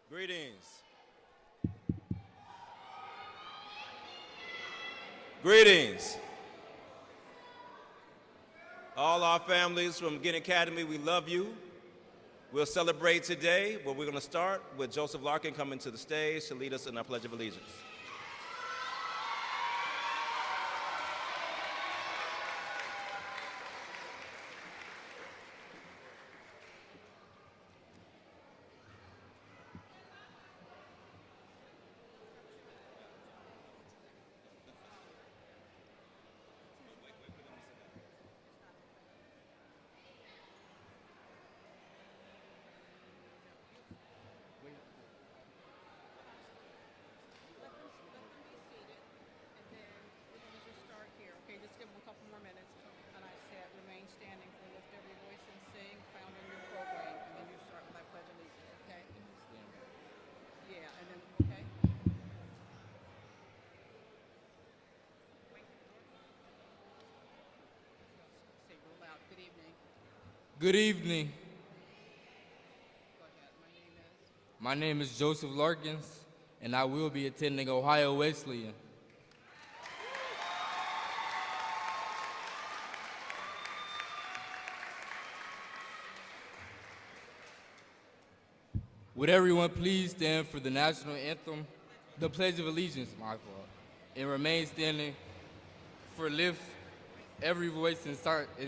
Greetings. Greetings. All our families from Ginn Academy, we love you. We'll celebrate today, but we're going to start with Joseph Larkin coming to the stage to lead us in our Pledge of Allegiance. Good evening. My name is Joseph Larkins, and I will be attending Ohio Wesleyan. Would everyone please stand for the national anthem, the Pledge of Allegiance, my fault, and remain standing for lift every voice and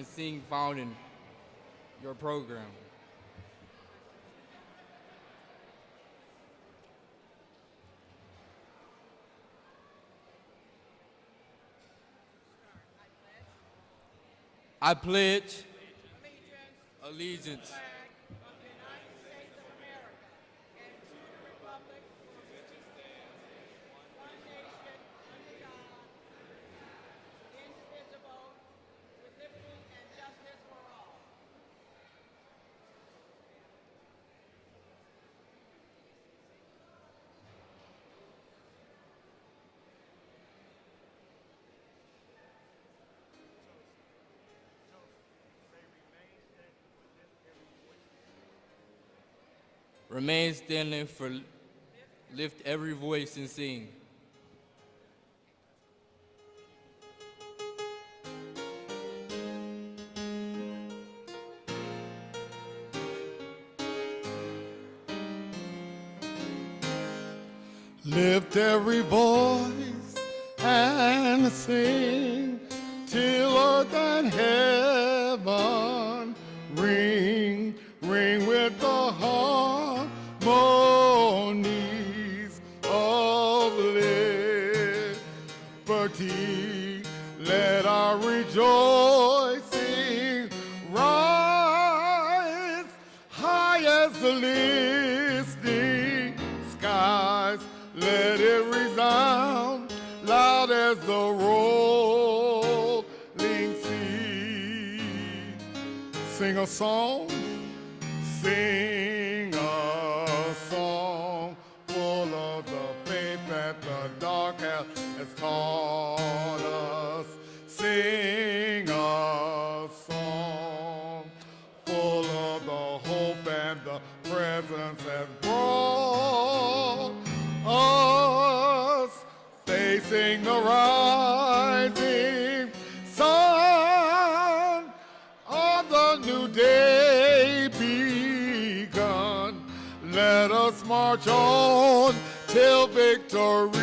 sing found in your program. I pledge allegiance remain standing for lift every voice and sing. Lift every voice and sing till earth and heaven ring, ring with the harmonies of liberty. Let our rejoicing rise high as the listening skies. Let it resound loud as the rolling sea. Sing a song, sing a song full of the faith that the dark has taught us. Sing a song full of the hope and the presence has brought us, facing the rising sun of the new day begun. Let us march on till victory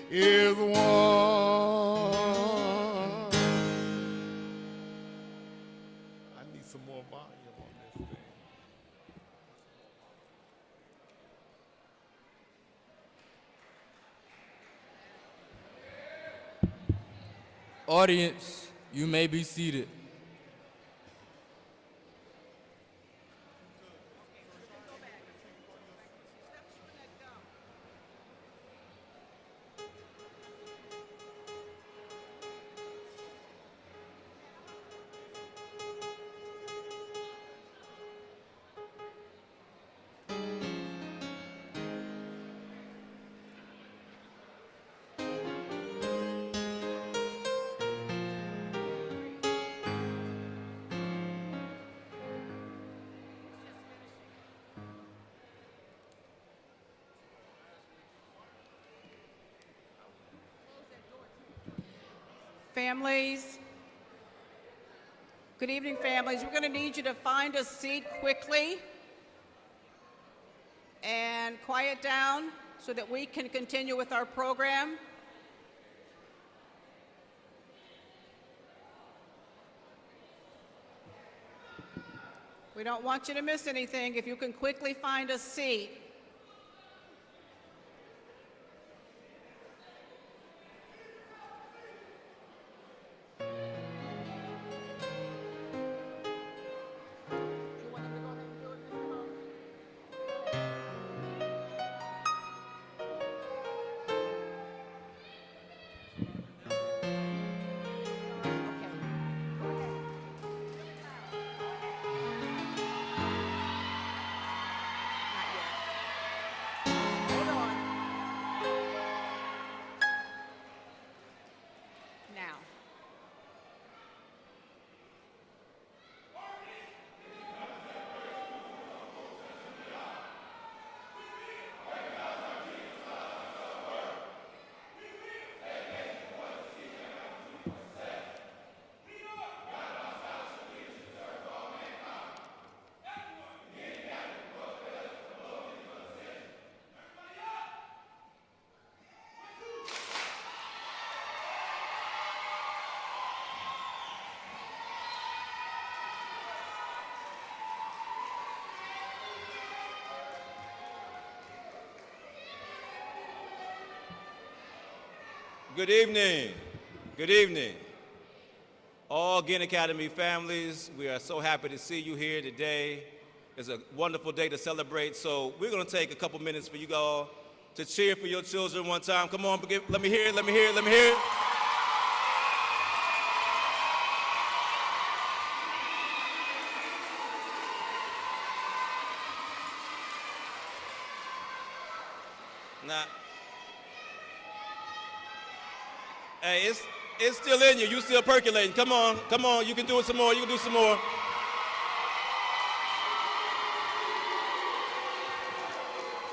is won. I need some more volume on this thing. Audience, you may be seated. Families, good evening, families. We're going to need you to find a seat quickly and quiet down so that we can continue with our program. We don't want you to miss anything. If you can quickly find a seat. Good evening. Good evening. All Ginn Academy families, we are so happy to see you here today. It's a wonderful day to celebrate, so we're going to take a couple minutes for you all to cheer for your children one time. Come on, let me hear it, let me hear it, let me hear it. Now, hey, it's still in you. You still percolating. Come on, come on. You can do it some more. You can do some more.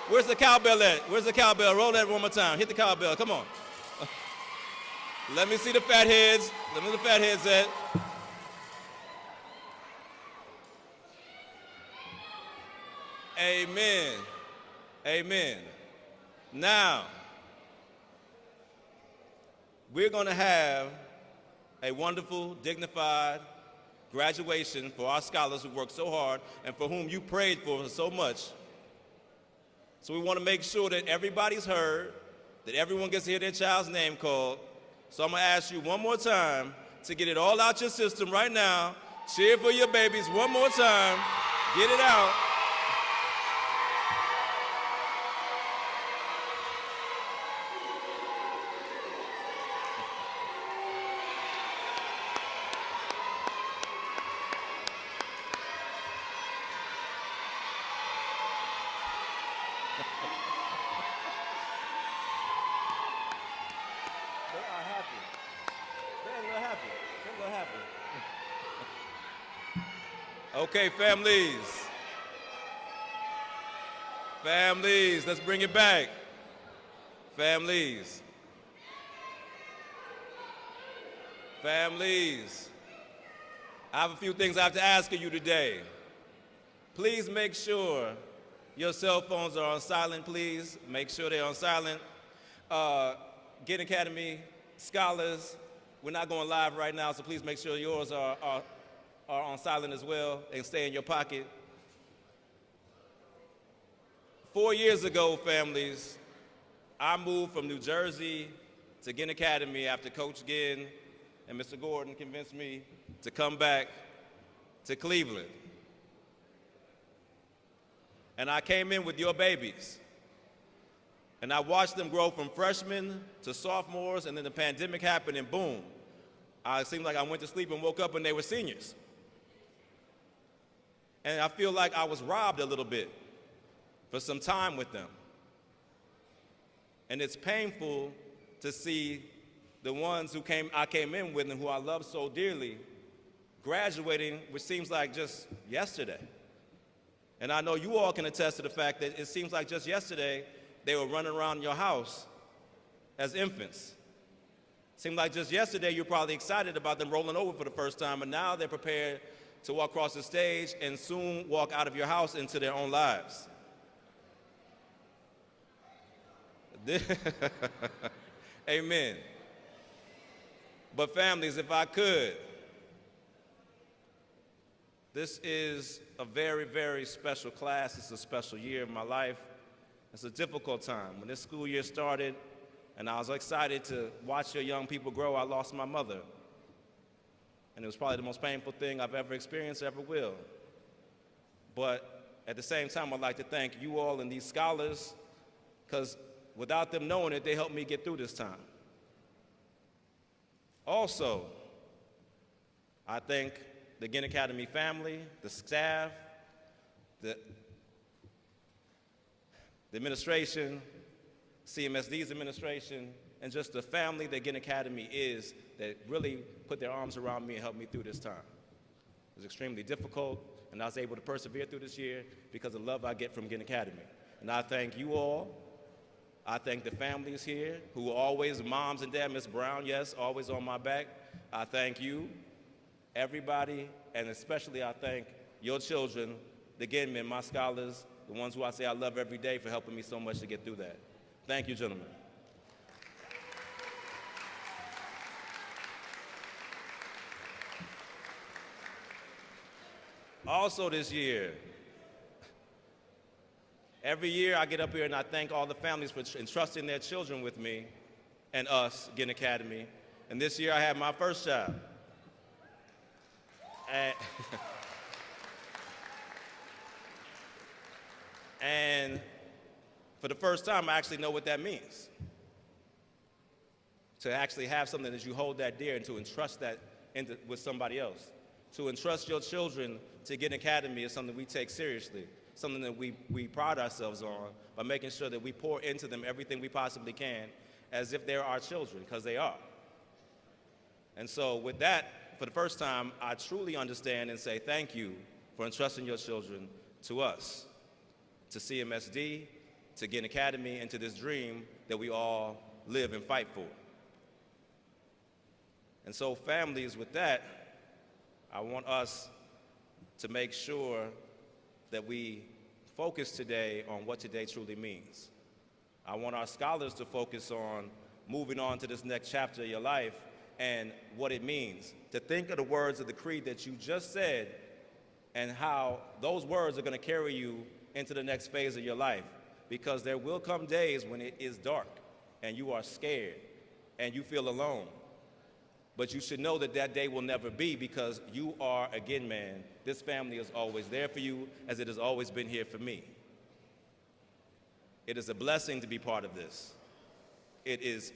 Where's the cowbell at? Where's the cowbell? Roll that one more time. Hit the cowbell. Come on. Let me see the fat heads. Let me see the fat heads at. Amen. Amen. Now, we're going to have a wonderful, dignified graduation for our scholars who worked so hard and for whom you prayed for so much. So we want to make sure that everybody's heard, that everyone gets to hear their child's name called. So I'm going to ask you one more time to get it all out your system right now. Cheer for your babies one more time. Get it out. Okay, families. Families, let's bring it back. Families. Families. I have a few things I have to ask of you today. Please make sure your cell phones are on silent, please. Make sure they're on silent. Ginn Academy scholars, we're not going live right now, so please make sure yours are on silent as well and stay in your pocket. 4 years ago, families, I moved from New Jersey to Ginn Academy after Coach Ginn and Mr. Gordon convinced me to come back to Cleveland. And I came in with your babies. And I watched them grow from freshmen to sophomores, and then the pandemic happened and boom. It seemed like I went to sleep and woke up and they were seniors. And I feel like I was robbed a little bit for some time with them. And it's painful to see the ones I came in with and who I love so dearly graduating, which seems like just yesterday. And I know you all can attest to the fact that it seems like just yesterday they were running around your house as infants. Seemed like just yesterday you're probably excited about them rolling over for the first time, and now they're prepared to walk across the stage and soon walk out of your house into their own lives. Amen. But families, if I could, this is a very, very special class. It's a special year of my life. It's a difficult time. When this school year started and I was excited to watch your young people grow, I lost my mother. And it was probably the most painful thing I've ever experienced, ever will. But at the same time, I'd like to thank you all and these scholars, because without them knowing it, they helped me get through this time. Also, I thank the Ginn Academy family, the staff, the administration, CMSD's administration, and just the family that Ginn Academy is that really put their arms around me and helped me through this time. It was extremely difficult, and I was able to persevere through this year because of the love I get from Ginn Academy. And I thank you all. I thank the families here who are always, moms and dad, Miss Brown, yes, always on my back. I thank you, everybody, and especially I thank your children, the Ginn men, my scholars, the ones who I say I love every day for helping me so much to get through that. Thank you, gentlemen. Also this year, every year I get up here and I thank all the families for entrusting their children with me and us, Ginn Academy. And this year I had my first child. And for the first time, I actually know what that means. To actually have something that you hold that dear and to entrust that with somebody else. To entrust your children to Ginn Academy is something we take seriously, something that we pride ourselves on by making sure that we pour into them everything we possibly can as if they're our children, because they are. And so with that, for the first time, I truly understand and say thank you for entrusting your children to us, to CMSD, to Ginn Academy, and to this dream that we all live and fight for. And so families, with that, I want us to make sure that we focus today on what today truly means. I want our scholars to focus on moving on to this next chapter of your life and what it means. To think of the words of the creed that you just said and how those words are going to carry you into the next phase of your life. Because there will come days when it is dark and you are scared and you feel alone. But you should know that that day will never be, because you are a Ginn man. This family is always there for you, as it has always been here for me. It is a blessing to be part of this. It is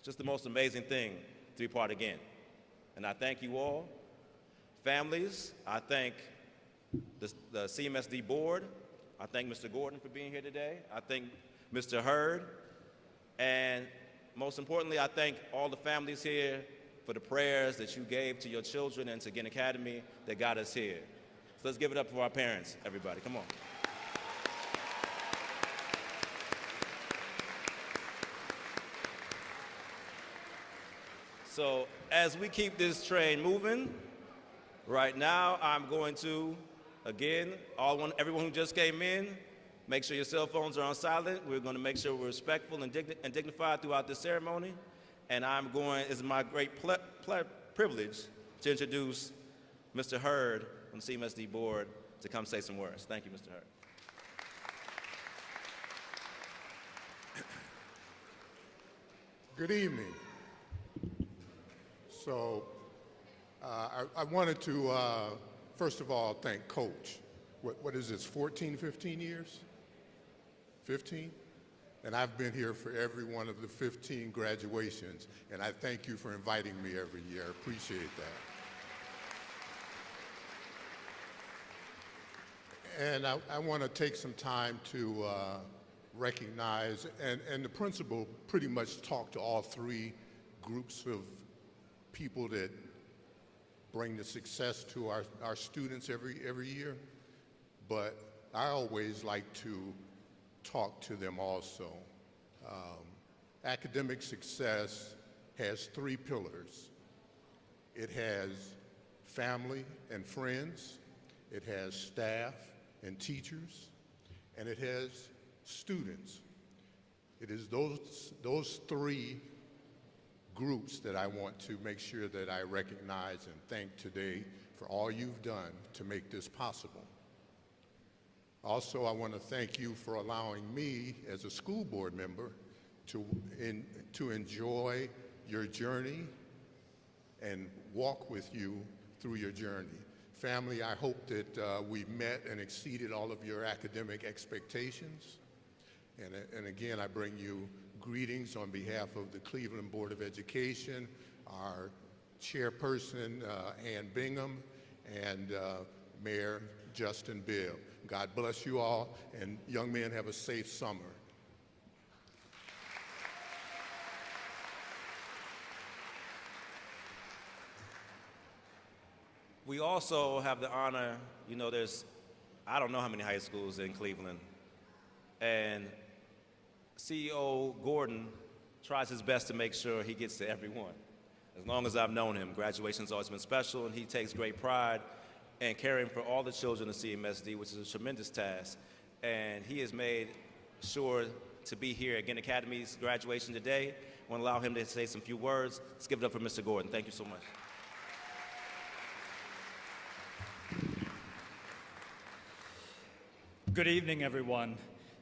just the most amazing thing to be part of Ginn. And I thank you all. Families, I thank the CMSD board. I thank Mr. Gordon for being here today. I thank Mr. Hurd. And most importantly, I thank all the families here for the prayers that you gave to your children and to Ginn Academy that got us here. So let's give it up for our parents, everybody. Come on. So as we keep this train moving, right now I'm going to, again, everyone who just came in, make sure your cell phones are on silent. We're going to make sure we're respectful and dignified throughout this ceremony. And it's my great privilege to introduce Mr. Hurd from the CMSD board to come say some words. Thank you, Mr. Hurd. Good evening. So I wanted to, first of all, thank Coach. What is this, 14, 15 years? 15? And I've been here for every one of the 15 graduations, and I thank you for inviting me every year. I appreciate that. And I want to take some time to recognize, and the principal pretty much talked to all three groups of people that bring the success to our students every year, but I always like to talk to them also. academic success has three pillars. It has family and friends, it has staff and teachers, and it has students. It is those three groups that I want to make sure that I recognize and thank today for all you've done to make this possible. Also, I want to thank you for allowing me as a school board member to enjoy your journey and walk with you through your journey. Family, I hope that we met and exceeded all of your academic expectations. And again, I bring you greetings on behalf of the Cleveland Board of Education, our chairperson, Ann Bingham, and Mayor Justin Bibb. God bless you all, and young men, have a safe summer. We also have the honor, I don't know how many high schools in Cleveland, and CEO Gordon tries his best to make sure he gets to everyone. As long as I've known him, graduation's always been special, and he takes great pride in caring for all the children of CMSD, which is a tremendous task. And he has made sure to be here at Ginn Academy's graduation today. I want to allow him to say some few words. Let's give it up for Mr. Gordon. Thank you so much. Good evening, everyone.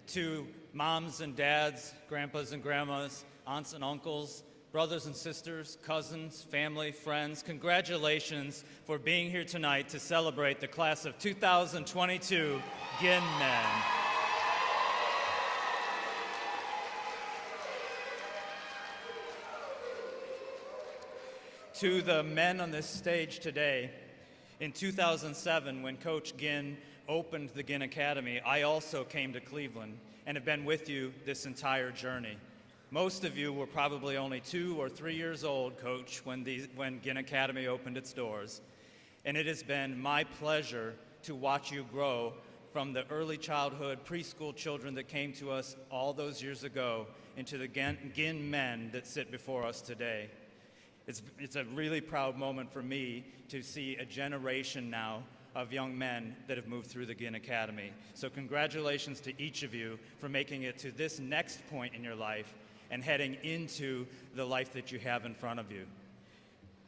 To moms and dads, grandpas and grandmas, aunts and uncles, brothers and sisters, cousins, family, friends, congratulations for being here tonight to celebrate the class of 2022 Ginn men. To the men on this stage today, in 2007, when Coach Ginn opened the Ginn Academy, I also came to Cleveland and have been with you this entire journey. Most of you were probably only 2 or 3 years old, Coach, when Ginn Academy opened its doors. And it has been my pleasure to watch you grow from the early childhood, preschool children that came to us all those years ago into the Ginn men that sit before us today. It's a really proud moment for me to see a generation now of young men that have moved through the Ginn Academy. So congratulations to each of you for making it to this next point in your life and heading into the life that you have in front of you.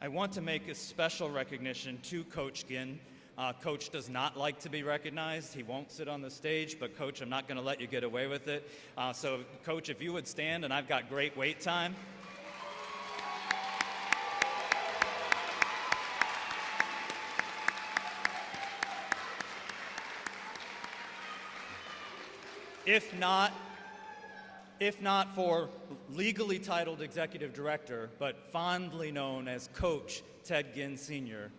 I want to make a special recognition to Coach Ginn. Coach does not like to be recognized. He won't sit on the stage, but Coach, I'm not going to let you get away with it. So Coach, if you would stand, and I've got great wait time. If not for legally titled executive director, but fondly known as Coach Ted Ginn Sr.,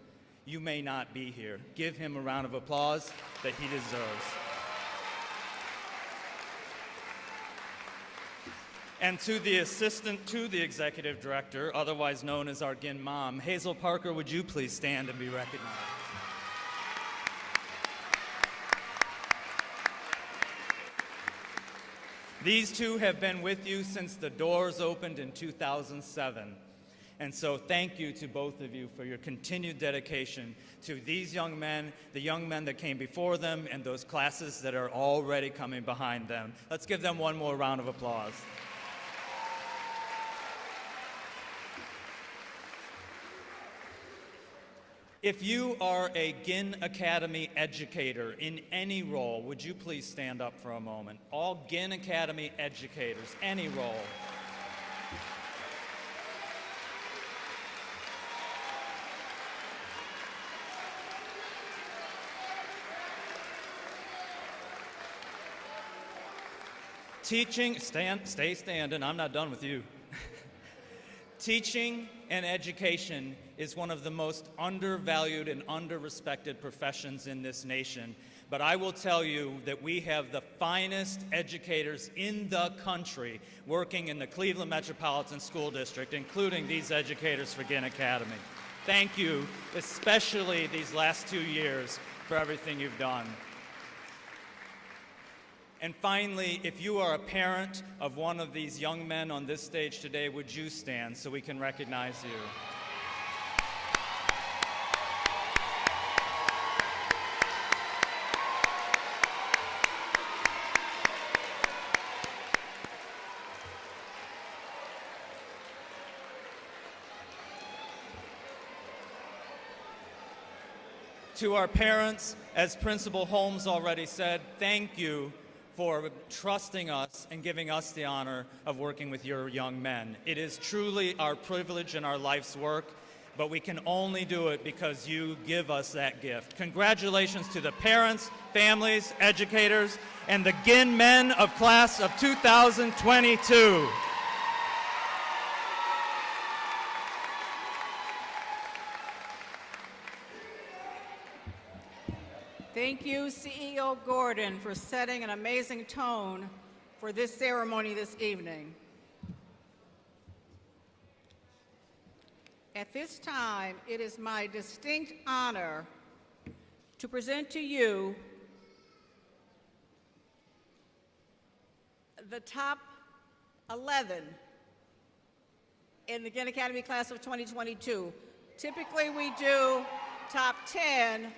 you may not be here. Give him a round of applause that he deserves. And to the assistant to the executive director, otherwise known as our Ginn mom, Hazel Parker, would you please stand and be recognized? These two have been with you since the doors opened in 2007. And so thank you to both of you for your continued dedication to these young men, the young men that came before them, and those classes that are already coming behind them. Let's give them one more round of applause. If you are a Ginn Academy educator in any role, would you please stand up for a moment? All Ginn Academy educators, any role. Teaching, stay standing, I'm not done with you. Teaching and education is one of the most undervalued and underrespected professions in this nation. But I will tell you that we have the finest educators in the country working in the Cleveland Metropolitan School District, including these educators for Ginn Academy. Thank you, especially these last 2 years, for everything you've done. And finally, if you are a parent of one of these young men on this stage today, would you stand so we can recognize you? To our parents, as Principal Holmes already said, thank you for trusting us and giving us the honor of working with your young men. It is truly our privilege and our life's work, but we can only do it because you give us that gift. Congratulations to the parents, families, educators, and the Ginn men of class of 2022. Thank you, CEO Gordon, for setting an amazing tone for this ceremony this evening. At this time, it is my distinct honor to present to you the top 11 in the Ginn Academy class of 2022. Typically, we do top 10.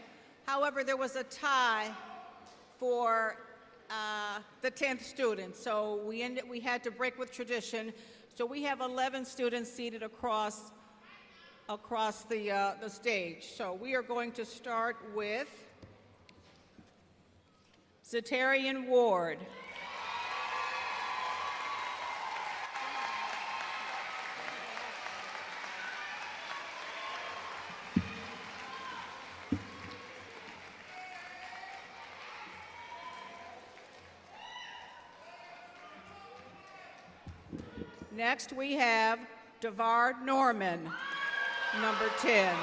However, there was a tie for the 10th student, so we had to break with tradition. So we have 11 students seated across the stage. So we are going to start with Salutatorian Ward. Next, we have Devard Norman, number 10.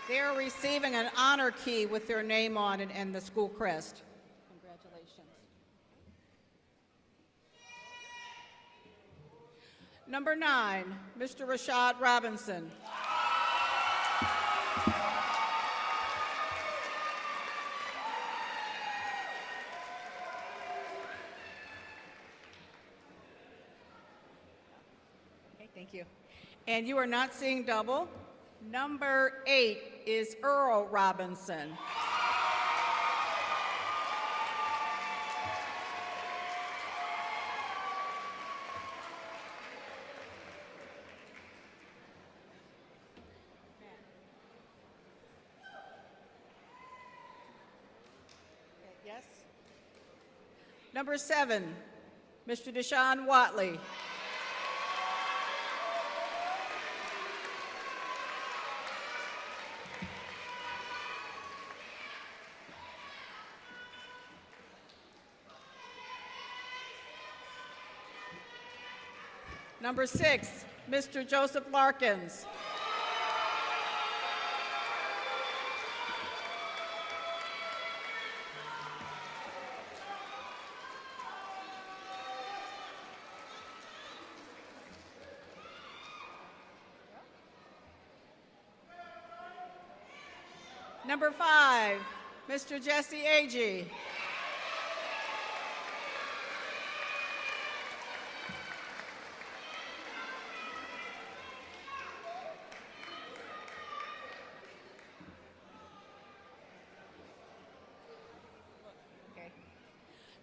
They are receiving an honor key with their name on it and the school crest. Congratulations. Number 9, Mr. Rashad Robinson. Thank you. And you are not seeing double. Number 8 is Earl Robinson. Yes. Number 7, Mr. Deshaun Watley. Number 6, Mr. Joseph Larkins. Number 5, Mr. Jesse Agee.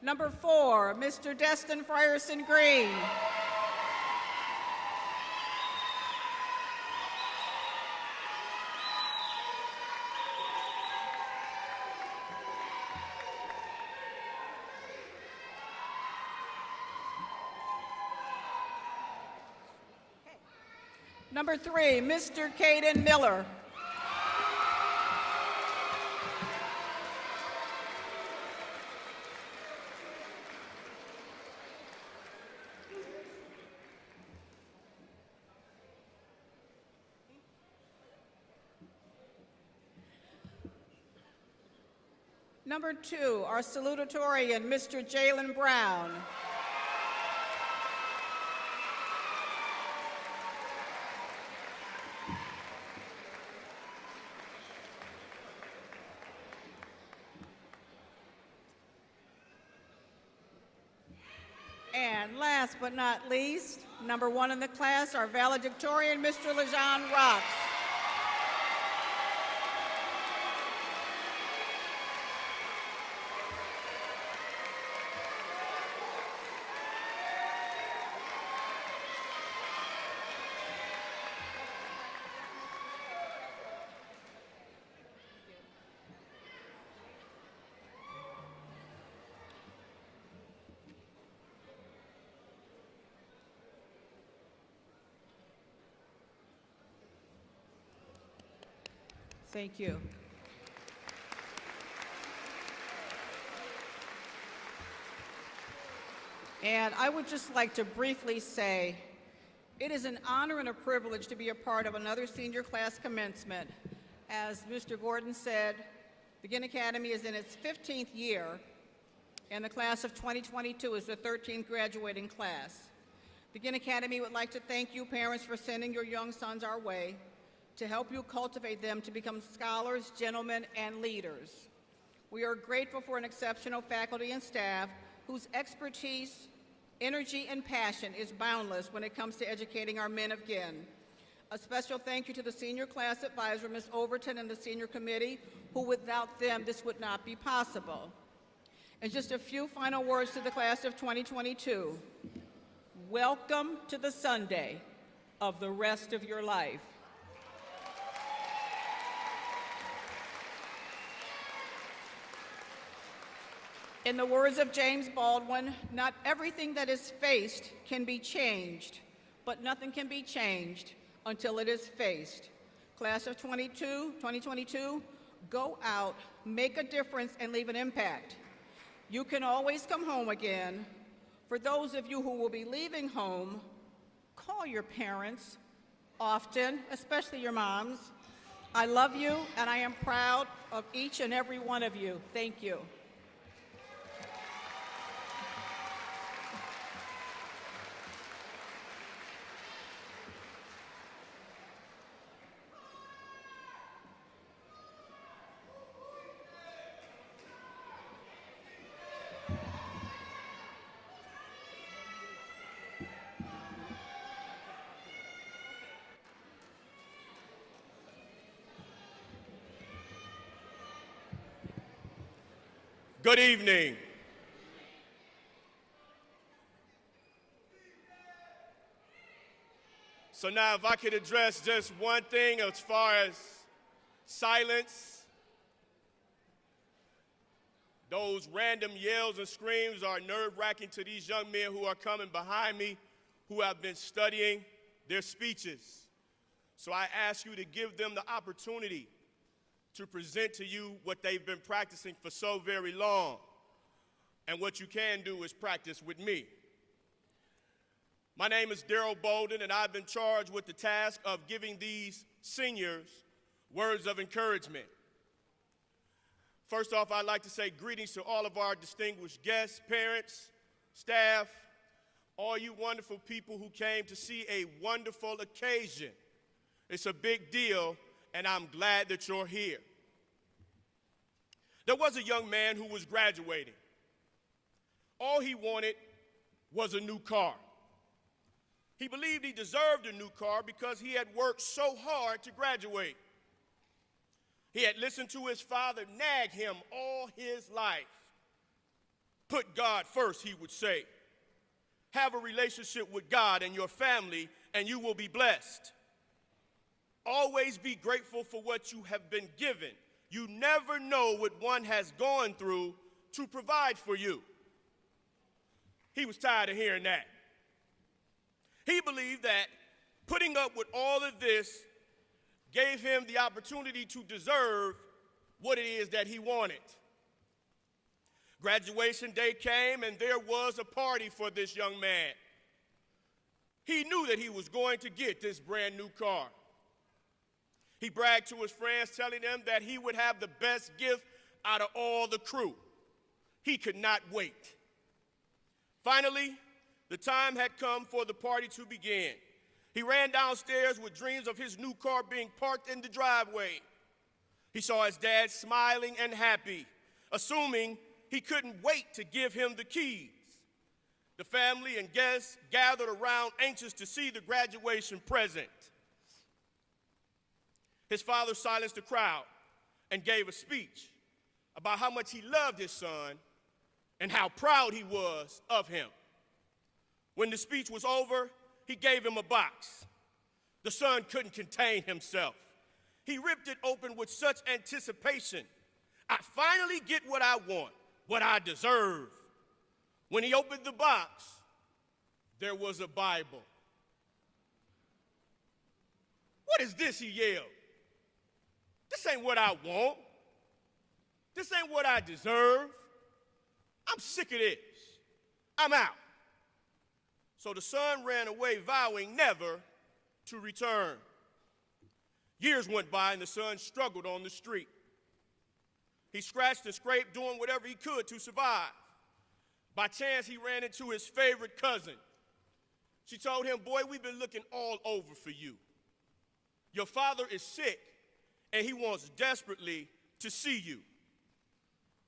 Number 4, Mr. Destin Frierson Green. Number 3, Mr. Caden Miller. Number 2, our salutatorian, Mr. Jalen Brown. And last but not least, number one in the class, our valedictorian, Mr. LeJean Rocks. Thank you. And I would just like to briefly say, it is an honor and a privilege to be a part of another senior class commencement. As Mr. Gordon said, the Ginn Academy is in its 15th year, and the class of 2022 is the 13th graduating class. The Ginn Academy would like to thank you, parents, for sending your young sons our way to help you cultivate them to become scholars, gentlemen, and leaders. We are grateful for an exceptional faculty and staff whose expertise, energy, and passion is boundless when it comes to educating our men of Ginn. A special thank you to the senior class advisor, Ms. Overton, and the senior committee, who without them, this would not be possible. And just a few final words to the class of 2022. Welcome to the Sunday of the rest of your life. In the words of James Baldwin, not everything that is faced can be changed, but nothing can be changed until it is faced. Class of 2022, go out, make a difference, and leave an impact. You can always come home again. For those of you who will be leaving home, call your parents often, especially your moms. I love you, and I am proud of each and every one of you. Thank you. Good evening. So now if I could address just one thing as far as silence, those random yells and screams are nerve-wracking to these young men who are coming behind me, who have been studying their speeches. So I ask you to give them the opportunity to present to you what they've been practicing for so very long. And what you can do is practice with me. My name is Daryl Bolden, and I've been charged with the task of giving these seniors words of encouragement. First off, I'd like to say greetings to all of our distinguished guests, parents, staff, all you wonderful people who came to see a wonderful occasion. It's a big deal, and I'm glad that you're here. There was a young man who was graduating. All he wanted was a new car. He believed he deserved a new car because he had worked so hard to graduate. He had listened to his father nag him all his life. Put God first, he would say. Have a relationship with God and your family, and you will be blessed. Always be grateful for what you have been given. You never know what one has gone through to provide for you. He was tired of hearing that. He believed that putting up with all of this gave him the opportunity to deserve what it is that he wanted. Graduation day came, and there was a party for this young man. He knew that he was going to get this brand new car. He bragged to his friends, telling them that he would have the best gift out of all the crew. He could not wait. Finally, the time had come for the party to begin. He ran downstairs with dreams of his new car being parked in the driveway. He saw his dad smiling and happy, assuming he couldn't wait to give him the keys. The family and guests gathered around, anxious to see the graduation present. His father silenced the crowd and gave a speech about how much he loved his son and how proud he was of him. When the speech was over, he gave him a box. The son couldn't contain himself. He ripped it open with such anticipation. I finally get what I want, what I deserve. When he opened the box, there was a Bible. What is this, he yelled. This ain't what I want. This ain't what I deserve. I'm sick of this. I'm out. So the son ran away, vowing never to return. Years went by and the son struggled on the street. He scratched and scraped, doing whatever he could to survive. By chance, he ran into his favorite cousin. She told him, boy, we've been looking all over for you. Your father is sick, and he wants desperately to see you.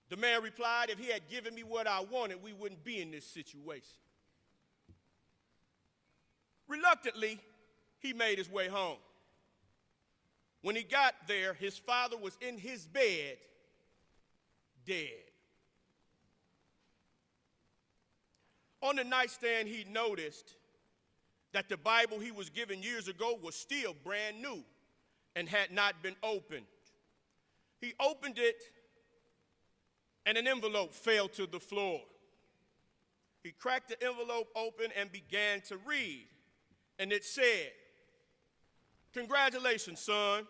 The man replied, if he had given me what I wanted, we wouldn't be in this situation. Reluctantly, he made his way home. When he got there, his father was in his bed, dead. On the nightstand, he noticed that the Bible he was given years ago was still brand new and had not been opened. He opened it, and an envelope fell to the floor. He cracked the envelope open and began to read, and it said, congratulations, son.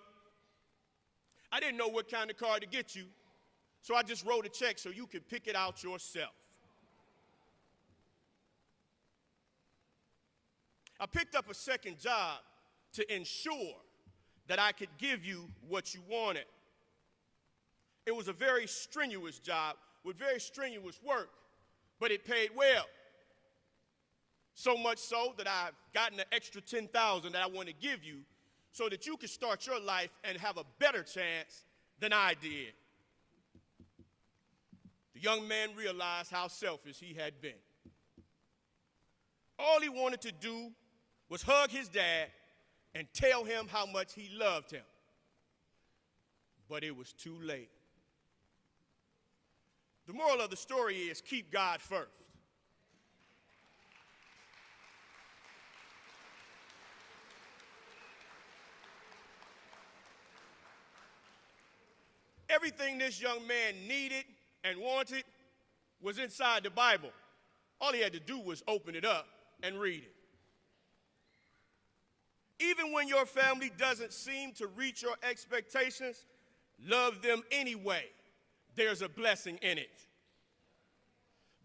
I didn't know what kind of car to get you, so I just wrote a check so you could pick it out yourself. I picked up a second job to ensure that I could give you what you wanted. It was a very strenuous job with very strenuous work, but it paid well. So much so that I've gotten an extra $10,000 that I want to give you so that you can start your life and have a better chance than I did. The young man realized how selfish he had been. All he wanted to do was hug his dad and tell him how much he loved him. But it was too late. The moral of the story is keep God first. Everything this young man needed and wanted was inside the Bible. All he had to do was open it up and read it. Even when your family doesn't seem to reach your expectations, love them anyway. There's a blessing in it.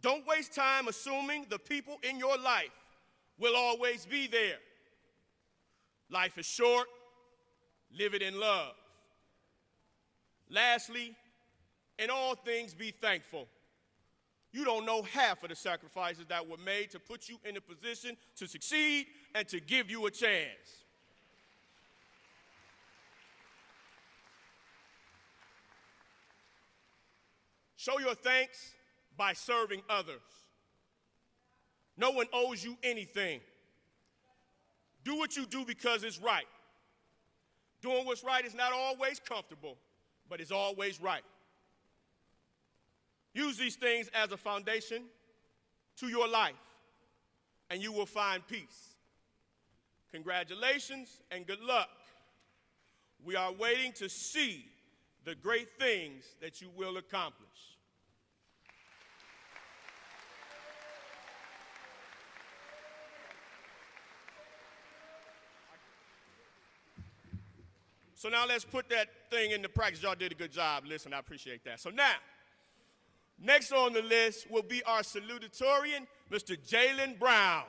Don't waste time assuming the people in your life will always be there. Life is short. Live it in love. Lastly, in all things be thankful. You don't know half of the sacrifices that were made to put you in a position to succeed and to give you a chance. Show your thanks by serving others. No one owes you anything. Do what you do because it's right. Doing what's right is not always comfortable, but it's always right. Use these things as a foundation to your life, and you will find peace. Congratulations and good luck. We are waiting to see the great things that you will accomplish. So now let's put that thing into practice. Y'all did a good job. Listen, I appreciate that. So now, next on the list will be our salutatorian, Mr. Jalen Brown.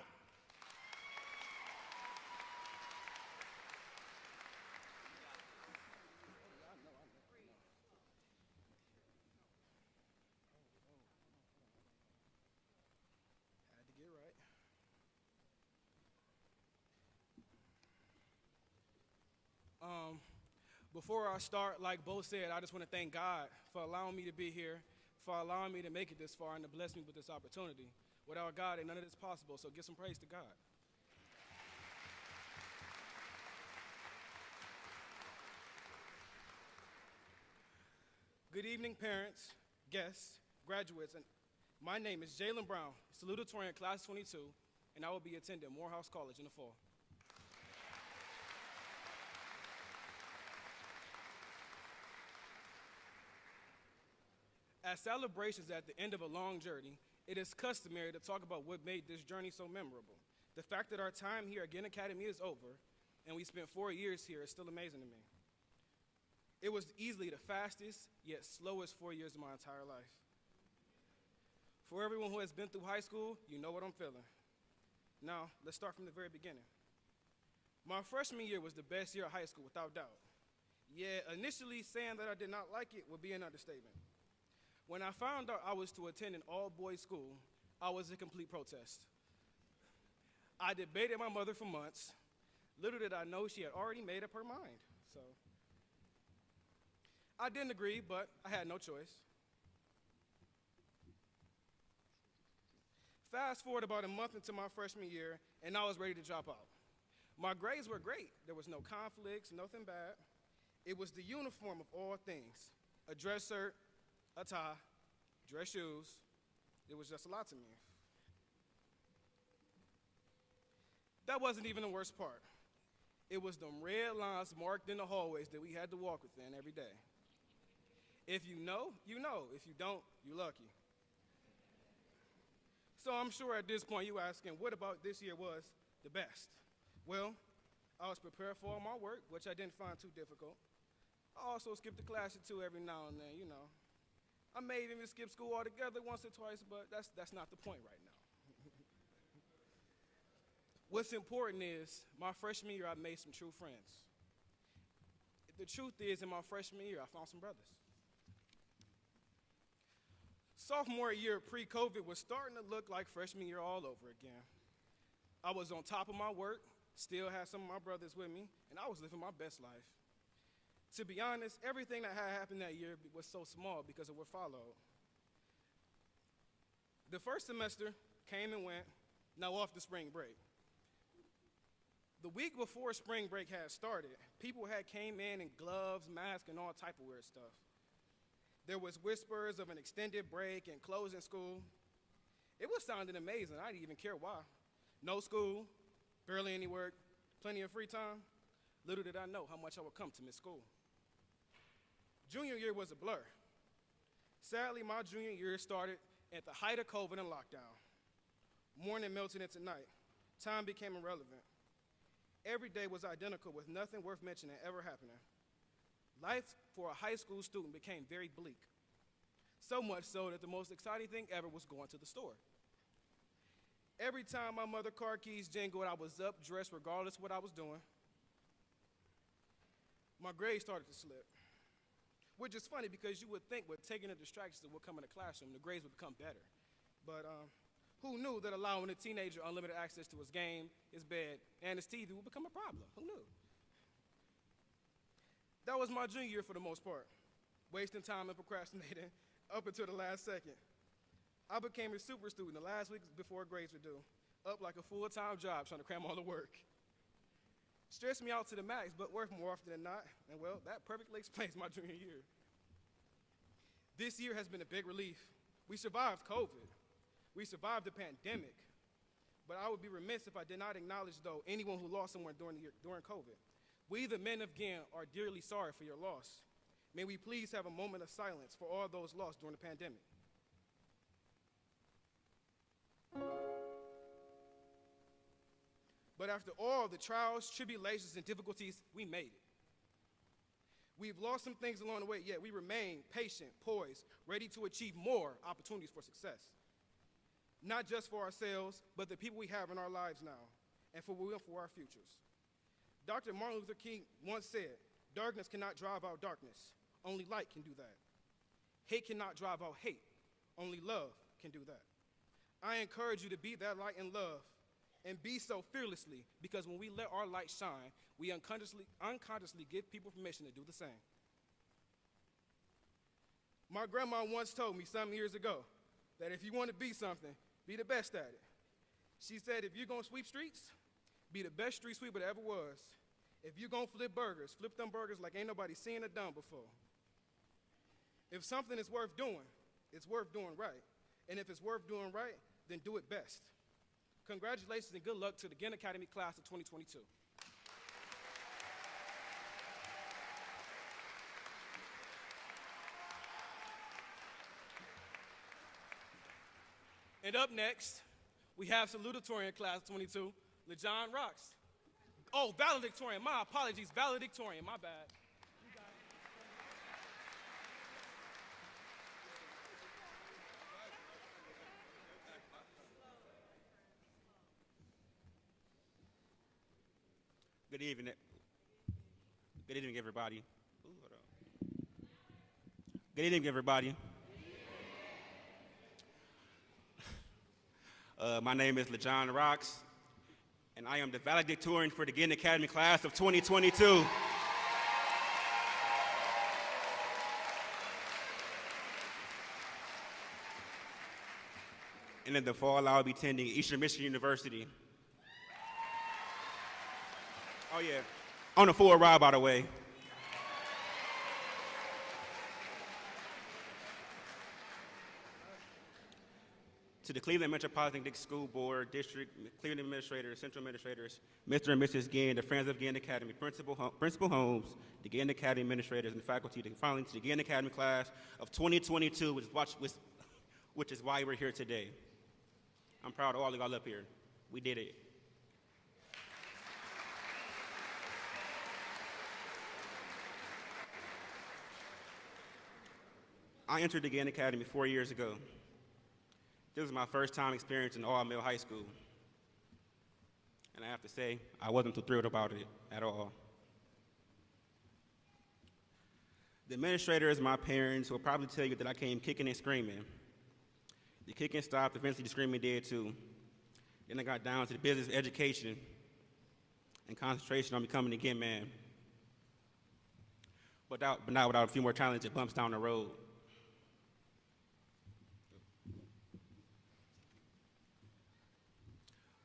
Before I start, like Bo said, I just want to thank God for allowing me to be here, for allowing me to make it this far and to bless me with this opportunity. Without God, ain't none of this possible, so give some praise to God. Good evening, parents, guests, graduates, and my name is Jalen Brown, Salutatorian Class 22, and I will be attending Morehouse College in the fall. As celebrations at the end of a long journey, it is customary to talk about what made this journey so memorable. The fact that our time here at Ginn Academy is over, and we spent 4 years here is still amazing to me. It was easily the fastest, yet slowest 4 years of my entire life. For everyone who has been through high school, you know what I'm feeling. Now, let's start from the very beginning. My freshman year was the best year of high school, without doubt. Yeah, initially saying that I did not like it would be an understatement. When I found out I was to attend an all-boys school, I was in complete protest. I debated my mother for months. Little did I know she had already made up her mind, so. I didn't agree, but I had no choice. Fast forward about a month into my freshman year, and I was ready to drop out. My grades were great. There was no conflicts, nothing bad. It was the uniform of all things. A dress shirt, a tie, dress shoes. It was just a lot to me. That wasn't even the worst part. It was them red lines marked in the hallways that we had to walk within every day. If you know, you know. If you don't, you're lucky. So I'm sure at this point you're asking, what about this year was the best? Well, I was prepared for all my work, which I didn't find too difficult. I also skipped a class or two every now and then, you know. I may even skip school altogether once or twice, but that's not the point right now. What's important is, my freshman year, I made some true friends. The truth is, in my freshman year, I found some brothers. Sophomore year pre-COVID was starting to look like freshman year all over again. I was on top of my work, still had some of my brothers with me, and I was living my best life. To be honest, everything that had happened that year was so small because of what followed. The first semester came and went, now off to spring break. The week before spring break had started, people had came in gloves, masks, and all type of weird stuff. There was whispers of an extended break and closing school. It was sounding amazing. I didn't even care why. No school, barely any work, plenty of free time. Little did I know how much I would come to miss school. Junior year was a blur. Sadly, my junior year started at the height of COVID and lockdown. Morning melted into night. Time became irrelevant. Every day was identical with nothing worth mentioning ever happening. Life for a high school student became very bleak. So much so that the most exciting thing ever was going to the store. Every time my mother's car keys jingled, I was up, dressed, regardless of what I was doing. My grades started to slip, which is funny because you would think with taking the distractions that would come in the classroom, the grades would become better. But who knew that allowing a teenager unlimited access to his game, his bed, and his TV would become a problem? Who knew? That was my junior year for the most part, wasting time and procrastinating up until the last second. I became a super student the last week before grades were due, up like a full-time job trying to cram all the work. Stressed me out to the max, but worked more often than not, and well, that perfectly explains my junior year. This year has been a big relief. We survived COVID. We survived the pandemic. But I would be remiss if I did not acknowledge, though, anyone who lost someone during COVID. We, the men of Ginn, are dearly sorry for your loss. May we please have a moment of silence for all those lost during the pandemic. But after all the trials, tribulations, and difficulties, we made it. We've lost some things along the way, yet we remain patient, poised, ready to achieve more opportunities for success. Not just for ourselves, but the people we have in our lives now, and for our futures. Dr. Martin Luther King once said, "Darkness cannot drive out darkness. Only light can do that. Hate cannot drive out hate. Only love can do that." I encourage you to be that light and love, and be so fearlessly, because when we let our light shine, we unconsciously give people permission to do the same. My grandma once told me some years ago that if you want to be something, Be the best at it. She said, if you're gonna sweep streets, be the best street sweeper there ever was. If you're gonna flip burgers, flip them burgers like ain't nobody seen or done before. If something is worth doing, it's worth doing right. And if it's worth doing right, then do it best. Congratulations and good luck to the Ginn Academy class of 2022. And up next, we have Salutatorian class of 22, LeJohn Rocks. Oh, Valedictorian, my apologies, Valedictorian, my bad. Good evening. Good evening, everybody. Ooh, hold on. Good evening, everybody. My name is LeJohn Rocks, and I am the valedictorian for the Ginn Academy class of 2022. And in the fall, I'll be attending Eastern Michigan University. Oh yeah, on a full ride, by the way. To the Cleveland Metropolitan School Board, District, Cleveland Administrators, Central Administrators, Mr. and Mrs. Ginn, the Friends of Ginn Academy, Principal Holmes, the Ginn Academy Administrators and faculty, and finally to the Ginn Academy class of 2022, which is why we're here today. I'm proud of all of y'all up here. We did it. I entered the Ginn Academy 4 years ago. This was my first time experiencing all-male high school. And I have to say, I wasn't too thrilled about it at all. The administrators, my parents, will probably tell you that I came kicking and screaming. The kicking stopped, eventually the screaming did too. Then I got down to the business of education and concentration on becoming a Ginn man. But not without a few more challenges and bumps down the road.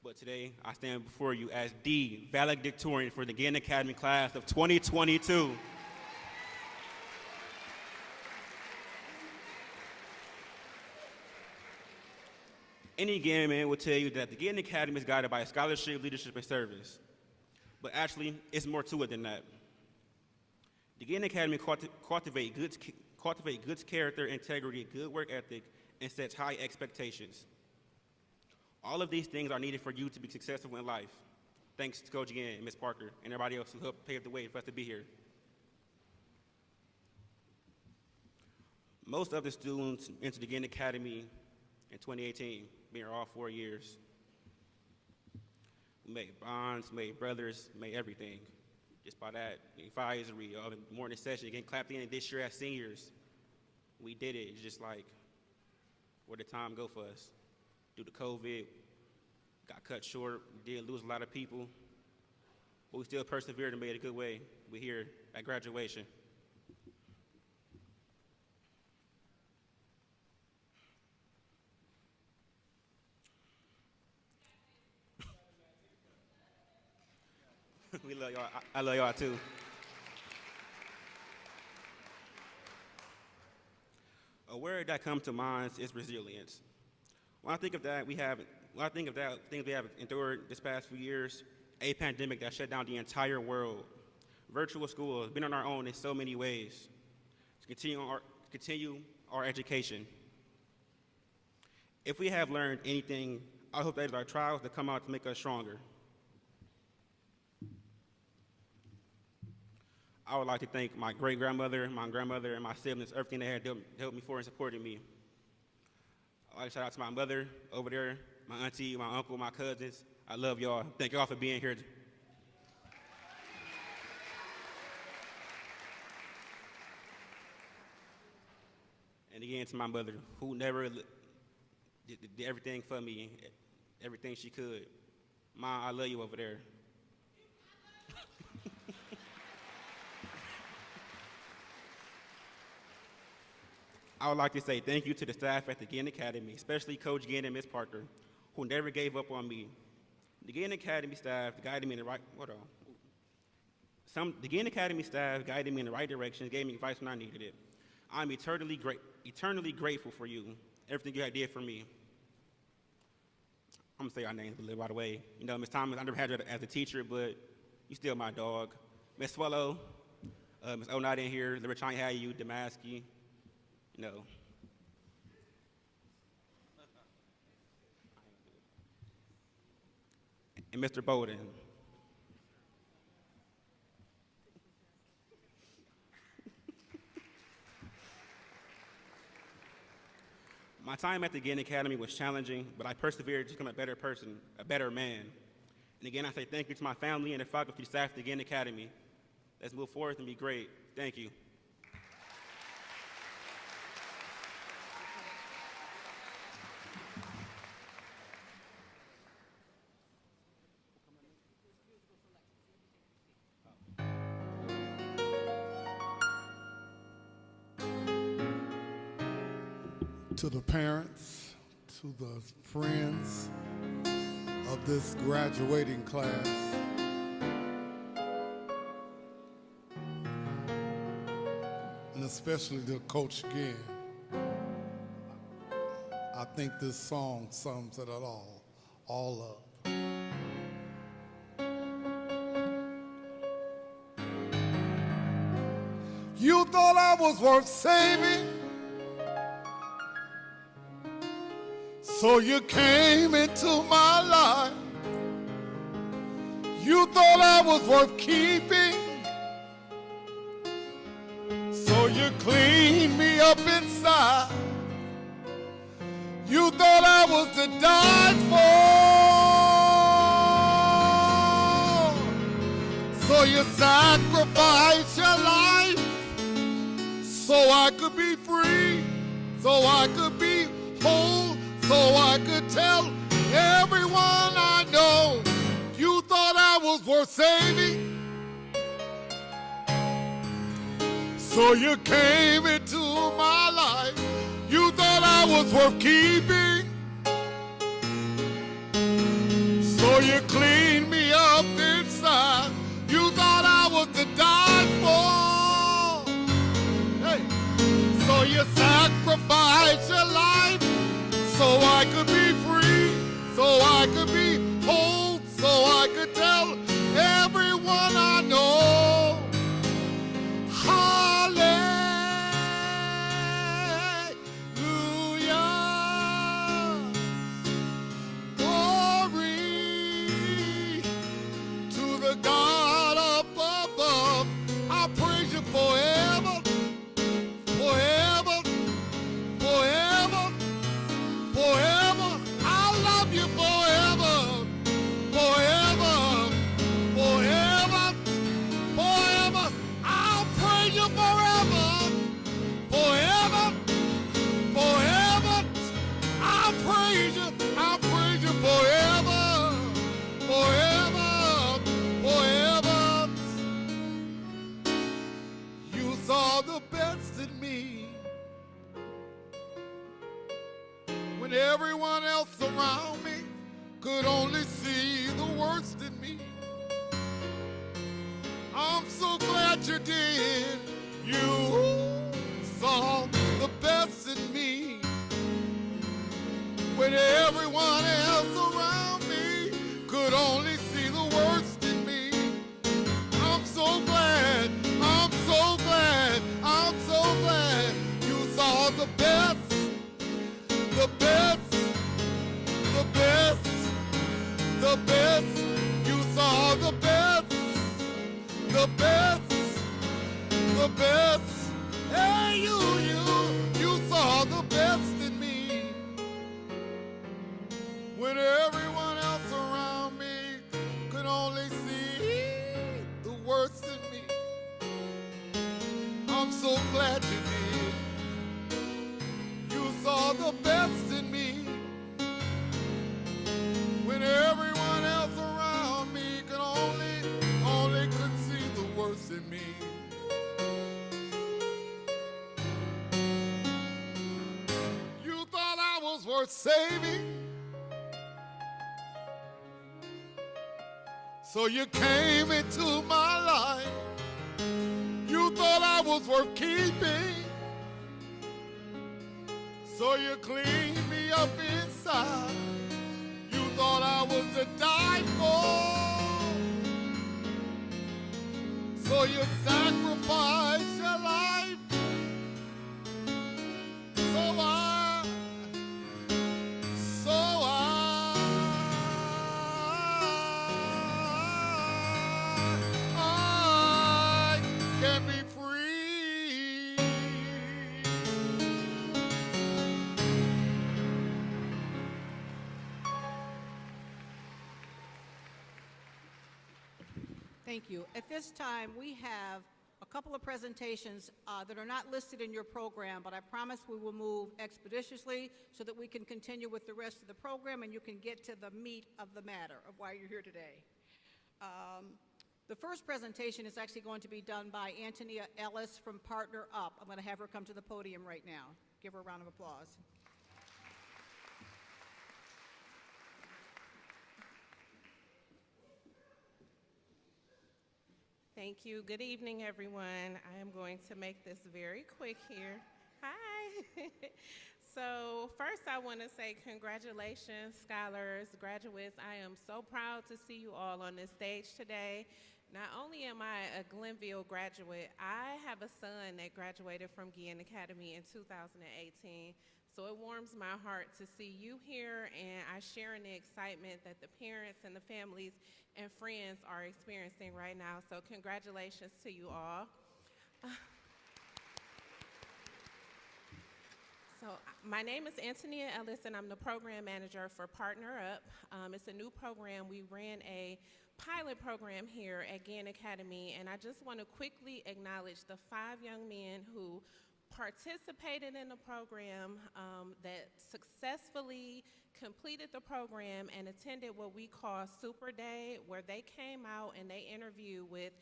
But today, I stand before you as the valedictorian for the Ginn Academy class of 2022. Any Ginn man will tell you that the Ginn Academy is guided by scholarship, leadership, and service. But actually, it's more to it than that. The Ginn Academy cultivate good character, integrity, good work ethic, and sets high expectations. All of these things are needed for you to be successful in life. Thanks to Coach Ginn and Ms. Parker and everybody else who helped pave the way for us to be here. Most of the students entered the Ginn Academy in 2018, being here all 4 years. We made bonds, made brothers, made everything. Just by that, advisory, morning session, getting clapped in this year as seniors. We did it. It's just like, where did time go for us? Due to COVID, got cut short, we did lose a lot of people, but we still persevered and made it a good way. We're here at graduation. We love y'all. I love y'all too. A word that comes to mind is resilience. When I think of that, things we have endured this past few years, a pandemic that shut down the entire world, virtual school has been on our own in so many ways to continue our education. If we have learned anything, I hope that is our trials that come out to make us stronger. I would like to thank my great-grandmother, my grandmother, and my siblings, everything they had helped me for and supported me. I'd like to shout out to my mother over there, my auntie, my uncle, my cousins. I love y'all. Thank y'all for being here. And again, to my mother, who never did everything for me, everything she could. Ma, I love you over there. I would like to say thank you to the staff at the Ginn Academy, especially Coach Ginn and Ms. Parker, who never gave up on me. The Ginn Academy staff guided me in the right, the Ginn Academy staff guided me in the right direction, gave me advice when I needed it. I'm eternally grateful for you, everything you did for me. I'm gonna say our names, but by the way, you know, Ms. Thomas, I never had her as a teacher, but you still my dog. Ms. Swallow, Ms. Onat in here, Rich, I ain't had you, Damaski, you know. And Mr. Bolden. My time at the Ginn Academy was challenging, but I persevered to become a better person, a better man. And again, I say thank you to my family and the faculty staff at the Ginn Academy. Let's move forward and be great. Thank you. To the parents, to the friends of this graduating class, and especially to Coach Ginn. I think this song sums it all up. You thought I was worth saving, so you came into my life. You thought I was worth keeping, so you cleaned me up inside. You thought I was to die for, so you sacrificed your life, so I could be free, so I could be whole, so I could tell everyone I know. You thought I was worth saving, so you came into my life. You thought I was worth keeping, so you cleaned me up inside. You thought I was to die for, hey. So you sacrificed your life, so I could be free, so I could be whole, so I could tell everyone I know. Hallelujah. Glory to the God up above. I praise you forever, forever, forever, forever. I love you forever, forever, forever, forever. I'll praise you forever, forever, forever. I'll praise you forever, forever, forever. You saw the best in me when everyone else around me could only see the worst in me. I'm so glad you did. You saw the best in me when everyone else around me could only see the worst in me. I'm so glad, I'm so glad, I'm so glad you saw the best, the best, the best, the best. You saw the best, the best, the best. Hey, you saw the best in me when every worth saving. So you came into my life. You thought I was worth keeping. So you cleaned me up inside. You thought I was to die for. So you sacrificed your life. I can be free. Thank you. At this time, we have a couple of presentations that are not listed in your program, but I promise we will move expeditiously so that we can continue with the rest of the program and you can get to the meat of the matter of why you're here today. The first presentation is actually going to be done by Antonia Ellis from Partner Up. I'm going to have her come to the podium right now. Give her a round of applause. Thank you. Good evening, everyone. I am going to make this very quick here. Hi. So first I want to say congratulations, scholars, graduates. I am so proud to see you all on this stage today. Not only am I a Glenville graduate, I have a son that graduated from Ginn Academy in 2018. So it warms my heart to see you here, and I share in the excitement that the parents and the families and friends are experiencing right now. So congratulations to you all. So my name is Antonia Ellis, and I'm the program manager for Partner Up. It's a new program. We ran a pilot program here at Ginn Academy, and I just want to quickly acknowledge the 5 young men who participated in the program, that successfully completed the program and attended what we call Super Day, where they came out and they interviewed with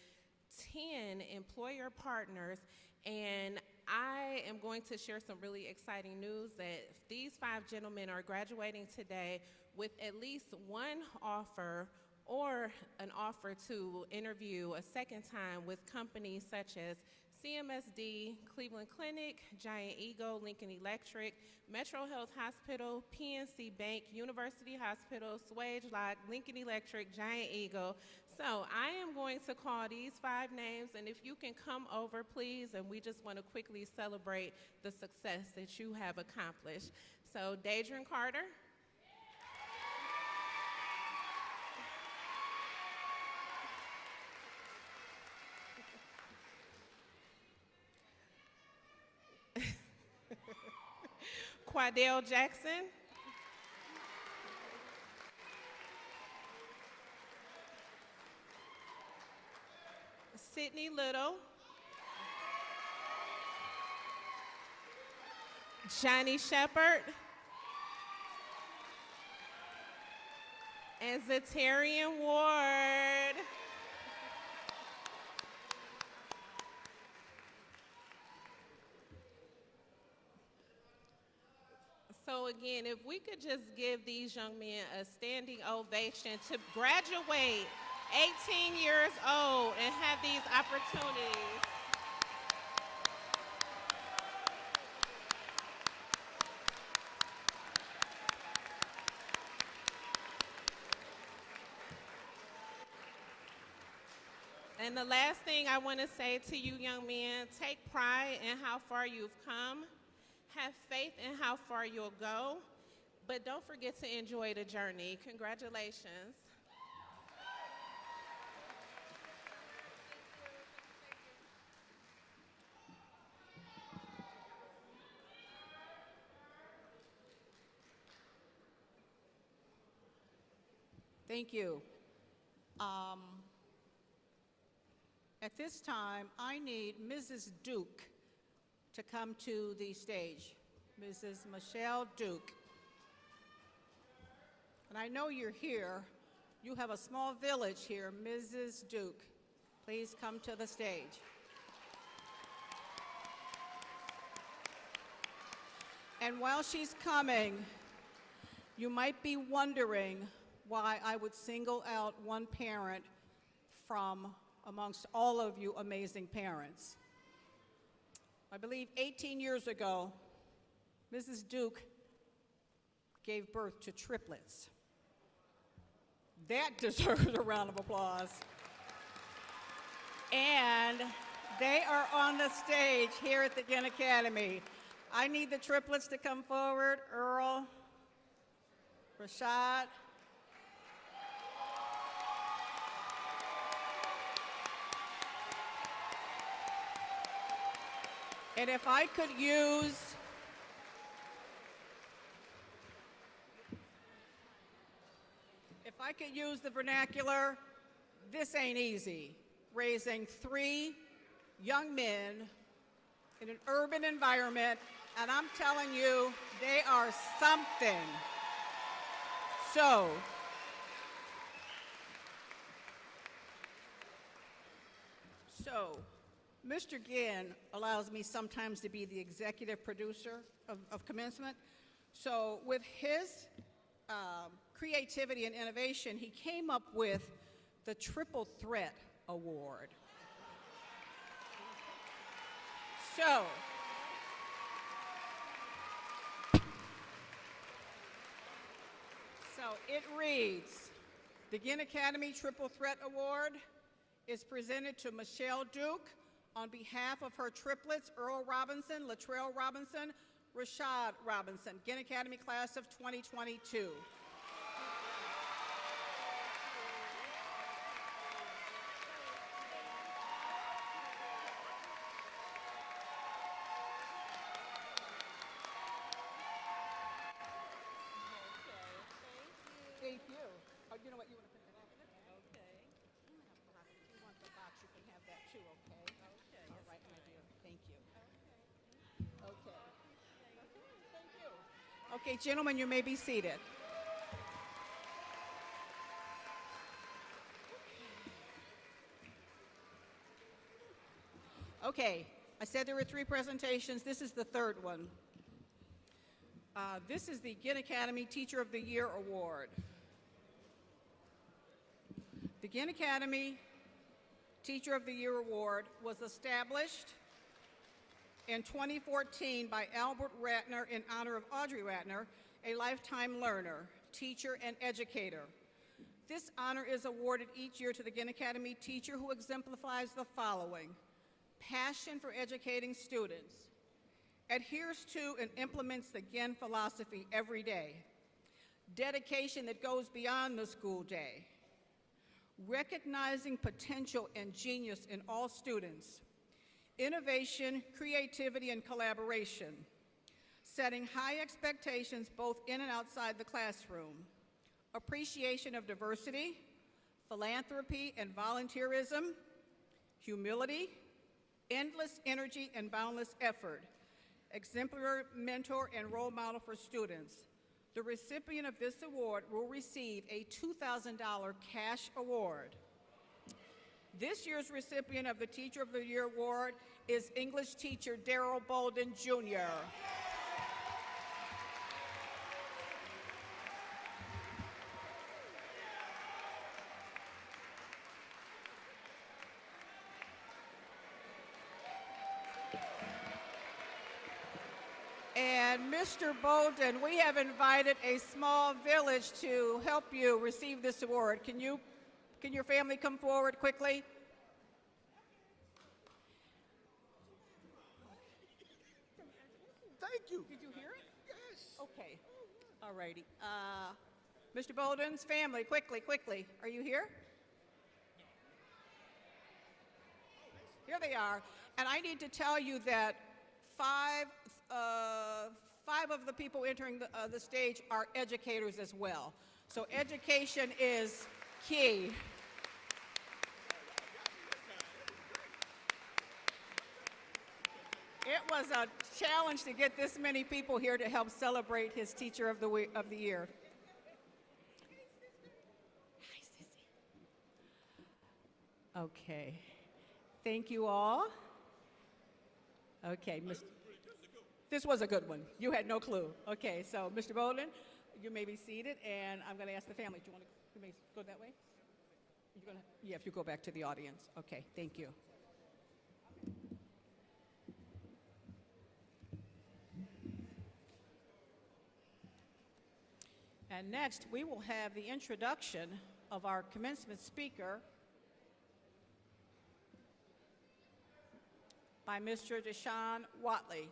10 employer partners. And I am going to share some really exciting news that these 5 gentlemen are graduating today with at least one offer or an offer to interview a second time with companies such as CMSD, Cleveland Clinic, Giant Eagle, Lincoln Electric, Metro Health Hospital, PNC Bank, University Hospital, Swage Lock, Lincoln Electric, Giant Eagle. So I am going to call these 5 names, and if you can come over, please, and we just want to quickly celebrate the success that you have accomplished. So Deidre Carter. Quadell Jackson. Sydney Little. Johnny Shepard. And Zatarian Ward. So again, if we could just give these young men a standing ovation to graduate 18 years old and have these opportunities. And the last thing I want to say to you young men, take pride in how far you've come. Have faith in how far you'll go, but don't forget to enjoy the journey. Congratulations. Thank you. At this time, I need Mrs. Duke to come to the stage. Mrs. Michelle Duke. And I know you're here. You have a small village here. Mrs. Duke, please come to the stage. And while she's coming, You might be wondering why I would single out one parent from amongst all of you amazing parents. I believe 18 years ago, Mrs. Duke gave birth to triplets. That deserves a round of applause. And they are on the stage here at the Ginn Academy. I need the triplets to come forward. Earl, Rashad. And if I could use the vernacular, this ain't easy. Raising 3 young men in an urban environment, and I'm telling you, they are something. So, Mr. Ginn allows me sometimes to be the executive producer of Commencement. So with his creativity and innovation, he came up with the Triple Threat Award. So it reads, the Ginn Academy Triple Threat Award is presented to Michelle Duke on behalf of her triplets, Earl Robinson, Latrell Robinson, Rashad Robinson, Ginn Academy Class of 2022. Thank you. Oh, you know what? You want to put that in? Okay. If you want the box, you can have that too, okay? Okay. All right, my dear. Thank you. Okay. Thank you. Okay, gentlemen, you may be seated. Okay, I said there were 3 presentations. This is the third one. This is the Ginn Academy Teacher of the Year Award. The Ginn Academy Teacher of the Year Award was established in 2014 by Albert Ratner in honor of Audrey Ratner, a lifetime learner, teacher, and educator. This honor is awarded each year to the Ginn Academy teacher who exemplifies the following: passion for educating students, adheres to and implements the Ginn philosophy every day, dedication that goes beyond the school day, recognizing potential and genius in all students, innovation, creativity, and collaboration, setting high expectations both in and outside the classroom, appreciation of diversity, philanthropy and volunteerism, humility, endless energy and boundless effort, exemplary mentor and role model for students. The recipient of this award will receive a $2,000 cash award. This year's recipient of the Teacher of the Year Award is English teacher Daryl Bolden, Jr. And Mr. Bolden, we have invited a small village to help you receive this award. Can your family come forward quickly? Thank you. Did you hear it? Yes. Okay. All righty. Mr. Bolden's family, quickly. Are you here? Here they are. And I need to tell you that five of the people entering the stage are educators as well. So education is key. It was a challenge to get this many people here to help celebrate his Teacher of the Year. Hi, Sissy. Okay. Thank you all. Okay, this was a good one. You had no clue. Okay, so Mr. Bolden, you may be seated, and I'm going to ask the family. Do you want to, you may go that way? You're going to, yeah, if you go back to the audience. Okay, thank you. And next, we will have the introduction of our commencement speaker by Mr. Deshaun Watley.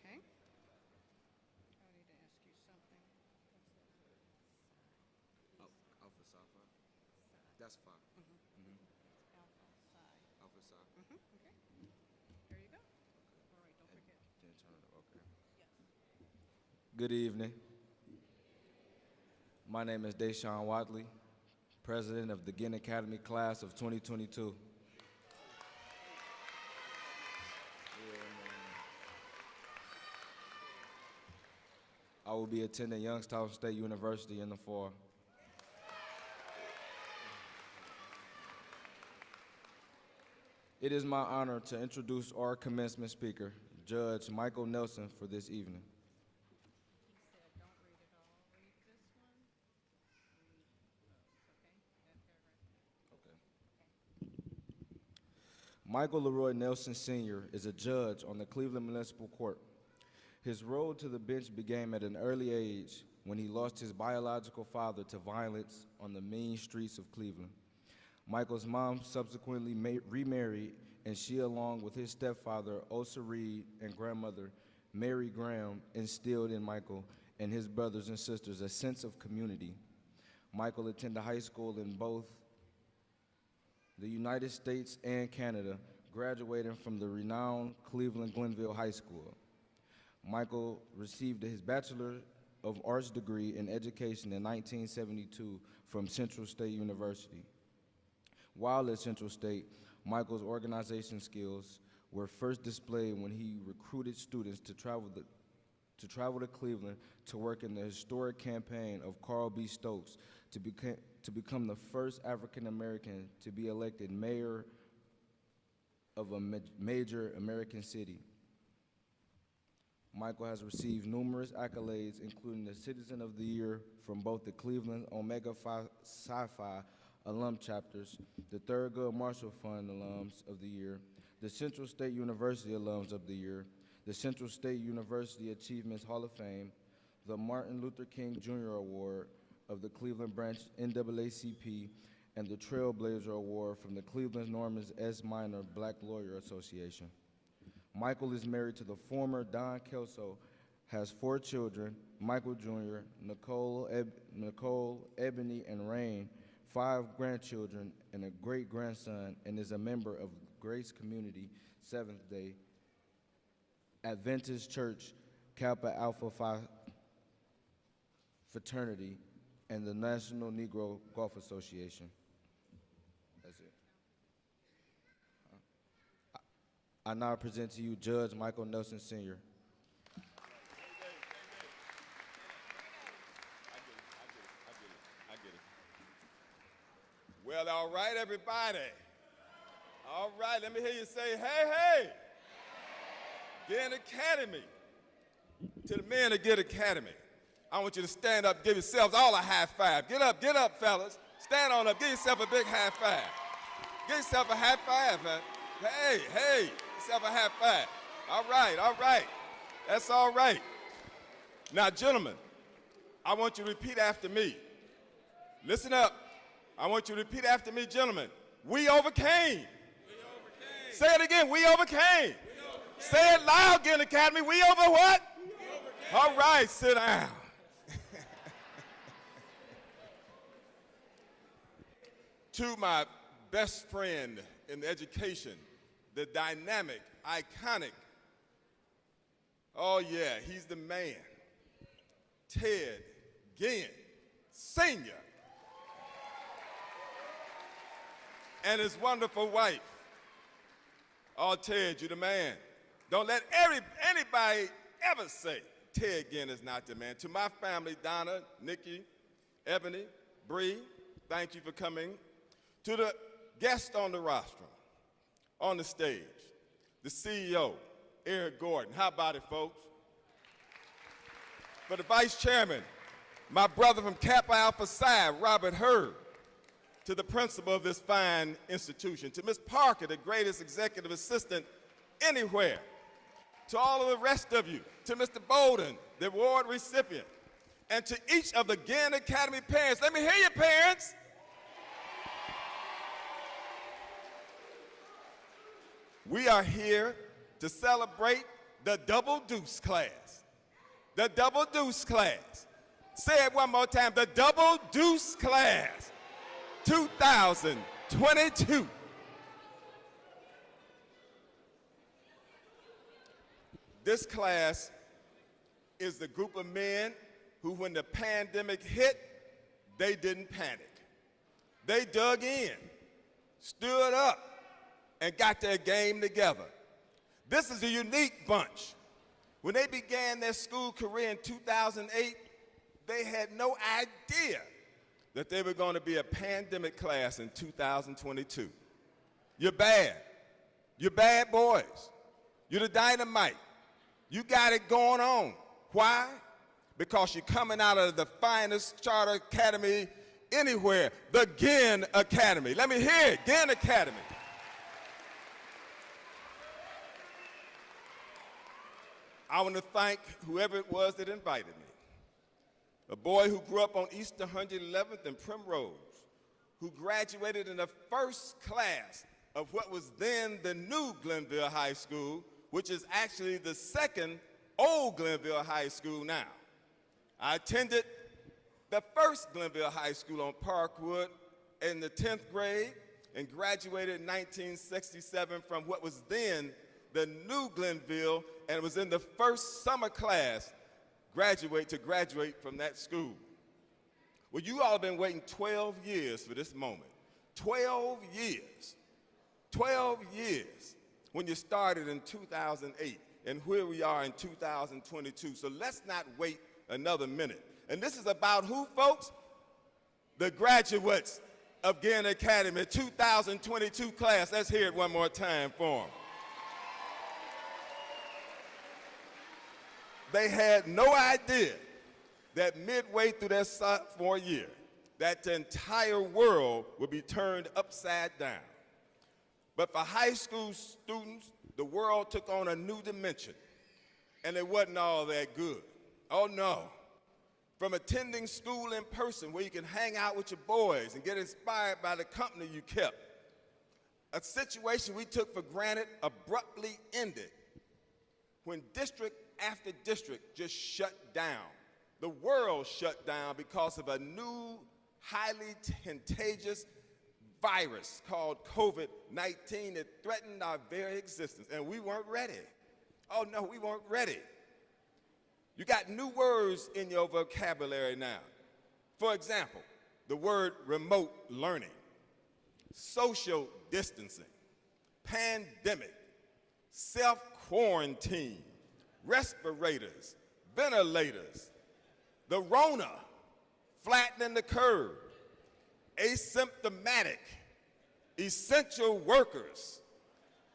Okay. I need to ask you something. Alpha Psi. That's fine. Alpha Psi. Alpha Psi. Okay. There you go. All right, don't forget. Then turn it. Okay. Yes. Good evening. My name is Deshaun Watley, president of the Ginn Academy class of 2022. I will be attending Youngstown State University in the fall. It is my honor to introduce our commencement speaker, Judge Michael Nelson, for this evening. He said, don't read it all. Read this one. Read, okay? That paragraph. Michael Leroy Nelson Sr. is a judge on the Cleveland Municipal Court. His road to the bench began at an early age when he lost his biological father to violence on the mean streets of Cleveland. Michael's mom subsequently remarried, and she, along with his stepfather, Osa Reed, and grandmother, Mary Graham, instilled in Michael and his brothers and sisters a sense of community. Michael attended high school in both the United States and Canada, graduating from the renowned Cleveland Glenville High School. Michael received his Bachelor of Arts degree in education in 1972 from Central State University. While at Central State, Michael's organization skills were first displayed when he recruited students to travel to Cleveland to work in the historic campaign of Carl B. Stokes to become the first African American to be elected mayor of a major American city. Michael has received numerous accolades, including the Citizen of the Year from both the Cleveland Omega Phi Psi Phi alum chapters, the Thurgood Marshall Fund alums of the year, the Central State University alums of the year, the Central State University Achievements Hall of Fame, the Martin Luther King Jr. Award of the Cleveland Branch NAACP, and the Trailblazer Award from the Cleveland Norman S. Minor Black Lawyer Association. Michael is married to the former Don Kelso, has 4 children, Michael Jr., Nicole, Ebony, and Rain, 5 grandchildren, and a great-grandson, and is a member of Grace Community Seventh-day Adventist Church, Kappa Alpha Phi Fraternity, and the National Negro Golf Association. That's it. I now present to you Judge Michael Nelson Sr. I get it. Well, all right, everybody. All right, let me hear you say, hey, hey. Ginn Academy. To the men of Ginn Academy, I want you to stand up, give yourselves all a high five. Get up, fellas. Stand on up, give yourself a big high five. Give yourself a high five, man. Hey, hey, yourself a high five. All right. That's all right. Now, gentlemen, I want you to repeat after me. Listen up. I want you to repeat after me, gentlemen. We overcame. Say it again. We overcame. Say it loud, Ginn Academy. We over what? All right, sit down. To my best friend in education, the dynamic, iconic, oh yeah, he's the man, Ted Ginn, Sr., and his wonderful wife. Oh, Ted, you the man. Don't let anybody ever say Ted Ginn is not the man. To my family, Donna, Nikki, Ebony, Bree, thank you for coming. To the guest on the rostrum, on the stage, the CEO, Eric Gordon. How about it, folks? For the vice chairman, my brother from Kappa Alpha Psi, Robert Hurd. To the principal of this fine institution, to Ms. Parker, the greatest executive assistant anywhere, to all of the rest of you, to Mr. Bolden, the award recipient, and to each of the Ginn Academy parents. Let me hear you, parents. We are here to celebrate the Double Deuce class. The Double Deuce class. Say it one more time, the Double Deuce class. 2022. This class is the group of men who, when the pandemic hit, they didn't panic. They dug in, stood up, and got their game together. This is a unique bunch. When they began their school career in 2008, they had no idea that they were going to be a pandemic class in 2022. You're bad. You're bad boys. You're the dynamite. You got it going on. Why? Because you're coming out of the finest charter academy anywhere, the Ginn Academy. Let me hear it, Ginn Academy. I want to thank whoever it was that invited me. A boy who grew up on East 111th and Primrose, who graduated in the first class of what was then the new Glenville High School, which is actually the second old Glenville High School now. I attended the first Glenville High School on Parkwood in the 10th grade and graduated in 1967 from what was then the new Glenville, and it was in the first summer class to graduate from that school. Well, you all have been waiting 12 years for this moment. 12 years. 12 years when you started in 2008, and here we are in 2022. So let's not wait another minute. And this is about who, folks? The graduates of Ginn Academy 2022 class. Let's hear it one more time for them. They had no idea that midway through their sophomore year, that the entire world would be turned upside down. But for high school students, the world took on a new dimension, and it wasn't all that good. Oh no. From attending school in person where you can hang out with your boys and get inspired by the company you kept, a situation we took for granted abruptly ended when district after district just shut down. The world shut down because of a new, highly contagious virus called COVID-19 that threatened our very existence, and we weren't ready. Oh no, we weren't ready. You got new words in your vocabulary now. For example, the word remote learning, social distancing, pandemic, self-quarantine, respirators, ventilators, the Rona, flattening the curve, asymptomatic, essential workers,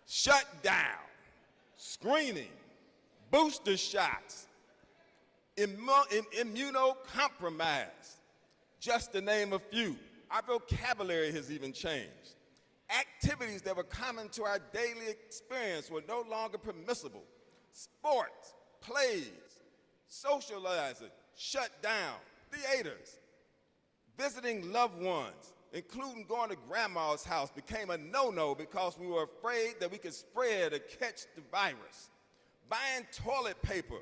shutdown, screening, booster shots, immunocompromised, just to name a few. Our vocabulary has even changed. Activities that were common to our daily experience were no longer permissible. Sports, plays, socializing, shut down, theaters, visiting loved ones, including going to grandma's house, became a no-no because we were afraid that we could spread or catch the virus. Buying toilet paper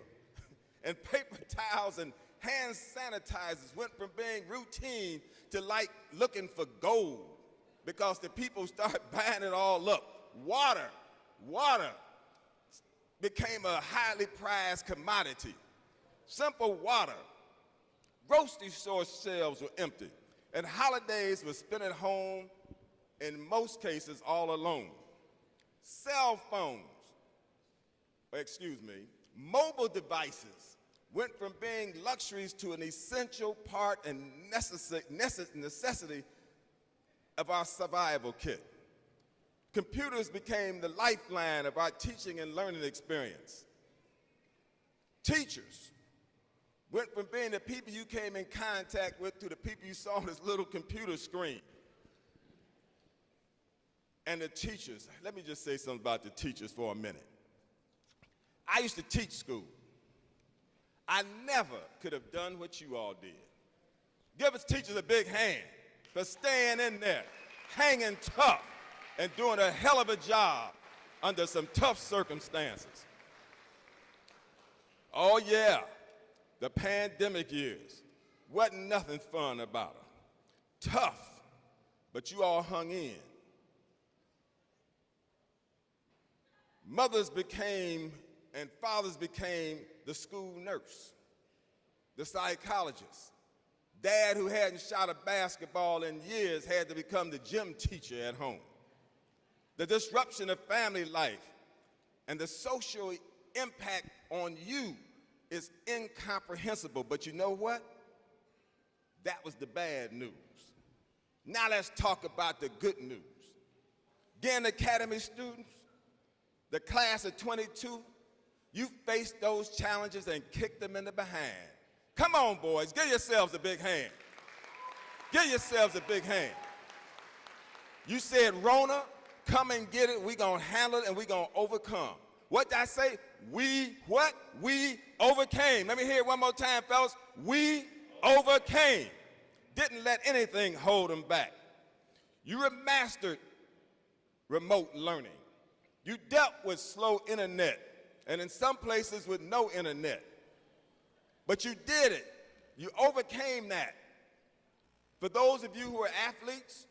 and paper towels and hand sanitizers went from being routine to like looking for gold because the people started buying it all up. Water became a highly prized commodity. Simple water. Grocery store shelves were empty, and holidays were spent at home, in most cases all alone. Cell phones, mobile devices went from being luxuries to an essential part and necessity of our survival kit. Computers became the lifeline of our teaching and learning experience. Teachers went from being the people you came in contact with to the people you saw on this little computer screen. And the teachers, let me just say something about the teachers for a minute. I used to teach school. I never could have done what you all did. Give us teachers a big hand for staying in there, hanging tough, and doing a hell of a job under some tough circumstances. Oh yeah, the pandemic years, wasn't nothing fun about them. Tough, but you all hung in. Mothers became and fathers became the school nurse, the psychologist. Dad, who hadn't shot a basketball in years, had to become the gym teacher at home. The disruption of family life and the social impact on you is incomprehensible. But you know what? That was the bad news. Now let's talk about the good news. Ginn Academy students, the class of 22, you faced those challenges and kicked them in the behind. Come on, boys, give yourselves a big hand. Give yourselves a big hand. You said, Rona, come and get it. We're going to handle it and we're going to overcome. What did I say? We overcame. Let me hear it one more time, fellas. We overcame. Didn't let anything hold them back. You mastered remote learning. You dealt with slow internet, and in some places with no internet. But you did it. You overcame that. For those of you who are athletes,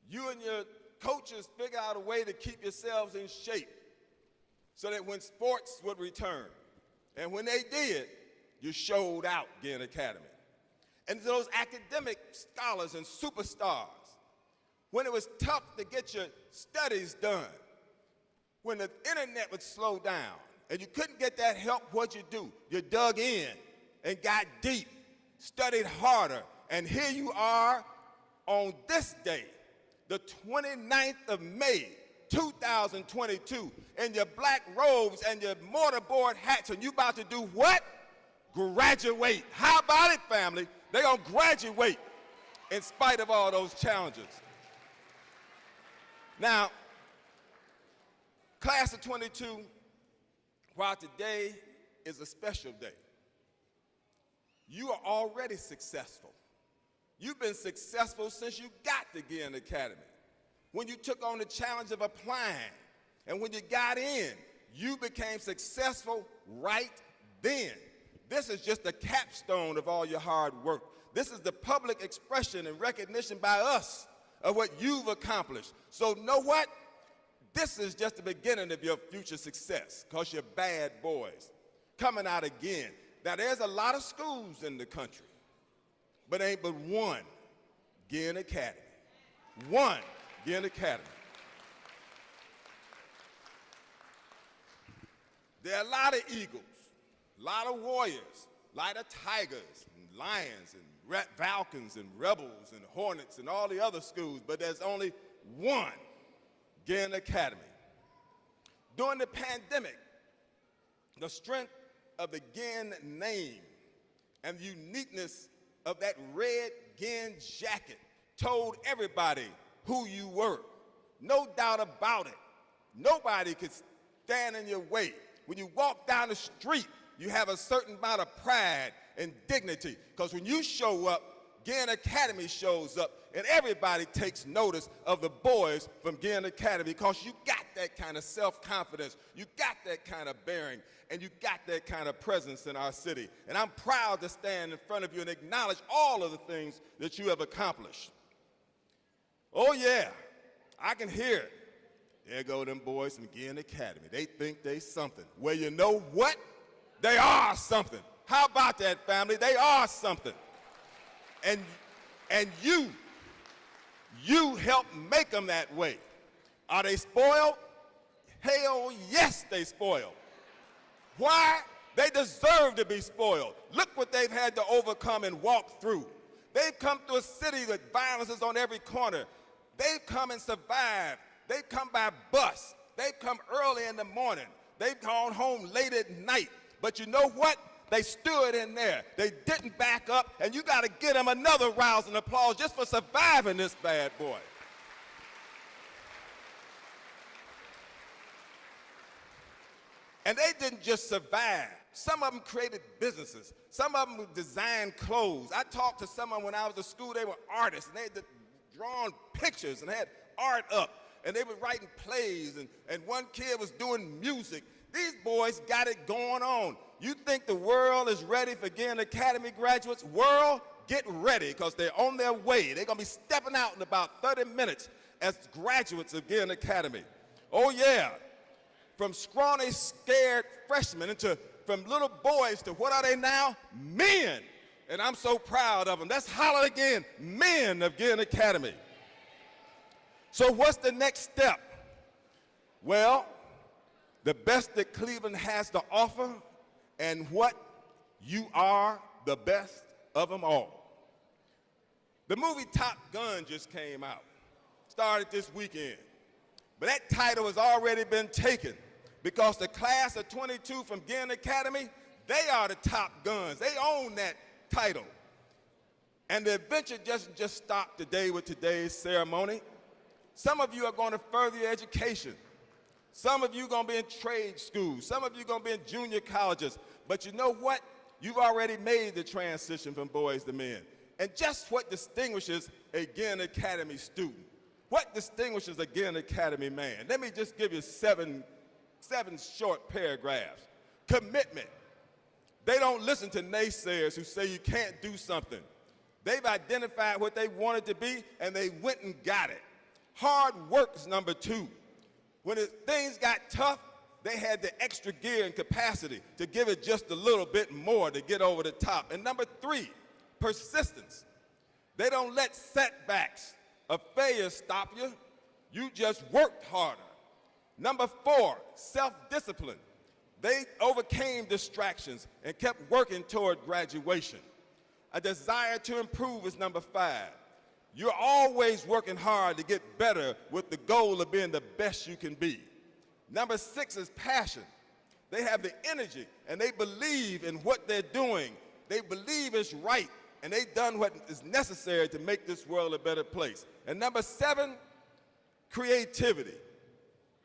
you and your coaches figured out a way to keep yourselves in shape so that when sports would return, and when they did, you showed out, Ginn Academy. And to those academic scholars and superstars, when it was tough to get your studies done, when the internet would slow down and you couldn't get that help, what'd you do? You dug in and got deep, studied harder, and here you are on this day, the 29th of May, 2022, in your black robes and your mortarboard hats, and you about to do what? Graduate. How about it, family? They're gonna graduate in spite of all those challenges. Now, class of 22, while today is a special day, you are already successful. You've been successful since you got to Ginn Academy. When you took on the challenge of applying, and when you got in, you became successful right then. This is just the capstone of all your hard work. This is the public expression and recognition by us of what you've accomplished. So know what? This is just the beginning of your future success, because you're bad boys coming out again. Now, there's a lot of schools in the country, but ain't but one Ginn Academy. One Ginn Academy. There are a lot of eagles, a lot of warriors, a lot of tigers, and lions, and falcons, and rebels, and hornets, and all the other schools, but there's only one Ginn Academy. During the pandemic, the strength of the Ginn name and the uniqueness of that red Ginn jacket told everybody who you were. No doubt about it. Nobody could stand in your way. When you walk down the street, you have a certain amount of pride and dignity, because when you show up, Ginn Academy shows up, and everybody takes notice of the boys from Ginn Academy, because you got that kind of self-confidence, you got that kind of bearing, and you got that kind of presence in our city. And I'm proud to stand in front of you and acknowledge all of the things that you have accomplished. Oh yeah, I can hear it. There go them boys from Ginn Academy. They think they something. Well, you know what? They are something. How about that, family? They are something. And you help make them that way. Are they spoiled? Hell yes, they spoiled. Why? They deserve to be spoiled. Look what they've had to overcome and walk through. They've come to a city that violence is on every corner. They've come and survived. They've come by bus. They've come early in the morning. They've gone home late at night. But you know what? They stood in there. They didn't back up, and you got to give them another rousing applause just for surviving this bad boy. And they didn't just survive. Some of them created businesses. Some of them designed clothes. I talked to someone when I was at school. They were artists, and they had drawn pictures and had art up, and they were writing plays, and one kid was doing music. These boys got it going on. You think the world is ready for Ginn Academy graduates? World, get ready, because they're on their way. They're going to be stepping out in about 30 minutes as graduates of Ginn Academy. Oh, yeah. From scrawny, scared freshmen from little boys to what are they now? Men. And I'm so proud of them. Let's holler again, men of Ginn Academy. So what's the next step? Well, the best that Cleveland has to offer, and what you are the best of them all. The movie Top Gun just came out, started this weekend. But that title has already been taken because the class of 22 from Ginn Academy, they are the top guns. They own that title. And the adventure doesn't just stop today with today's ceremony. Some of you are going to further your education. Some of you are going to be in trade schools. Some of you are going to be in junior colleges. But you know what? You've already made the transition from boys to men. And just what distinguishes a Ginn Academy student? What distinguishes a Ginn Academy man? Let me just give you seven short paragraphs. Commitment. They don't listen to naysayers who say you can't do something. They've identified what they wanted to be, and they went and got it. Hard work is number 2. When things got tough, they had the extra gear and capacity to give it just a little bit more to get over the top. And number 3, persistence. They don't let setbacks of failure stop you. You just worked harder. Number 4, self-discipline. They overcame distractions and kept working toward graduation. A desire to improve is number 5. You're always working hard to get better with the goal of being the best you can be. Number 6 is passion. They have the energy, and they believe in what they're doing. They believe it's right, and they've done what is necessary to make this world a better place. And number 7, creativity.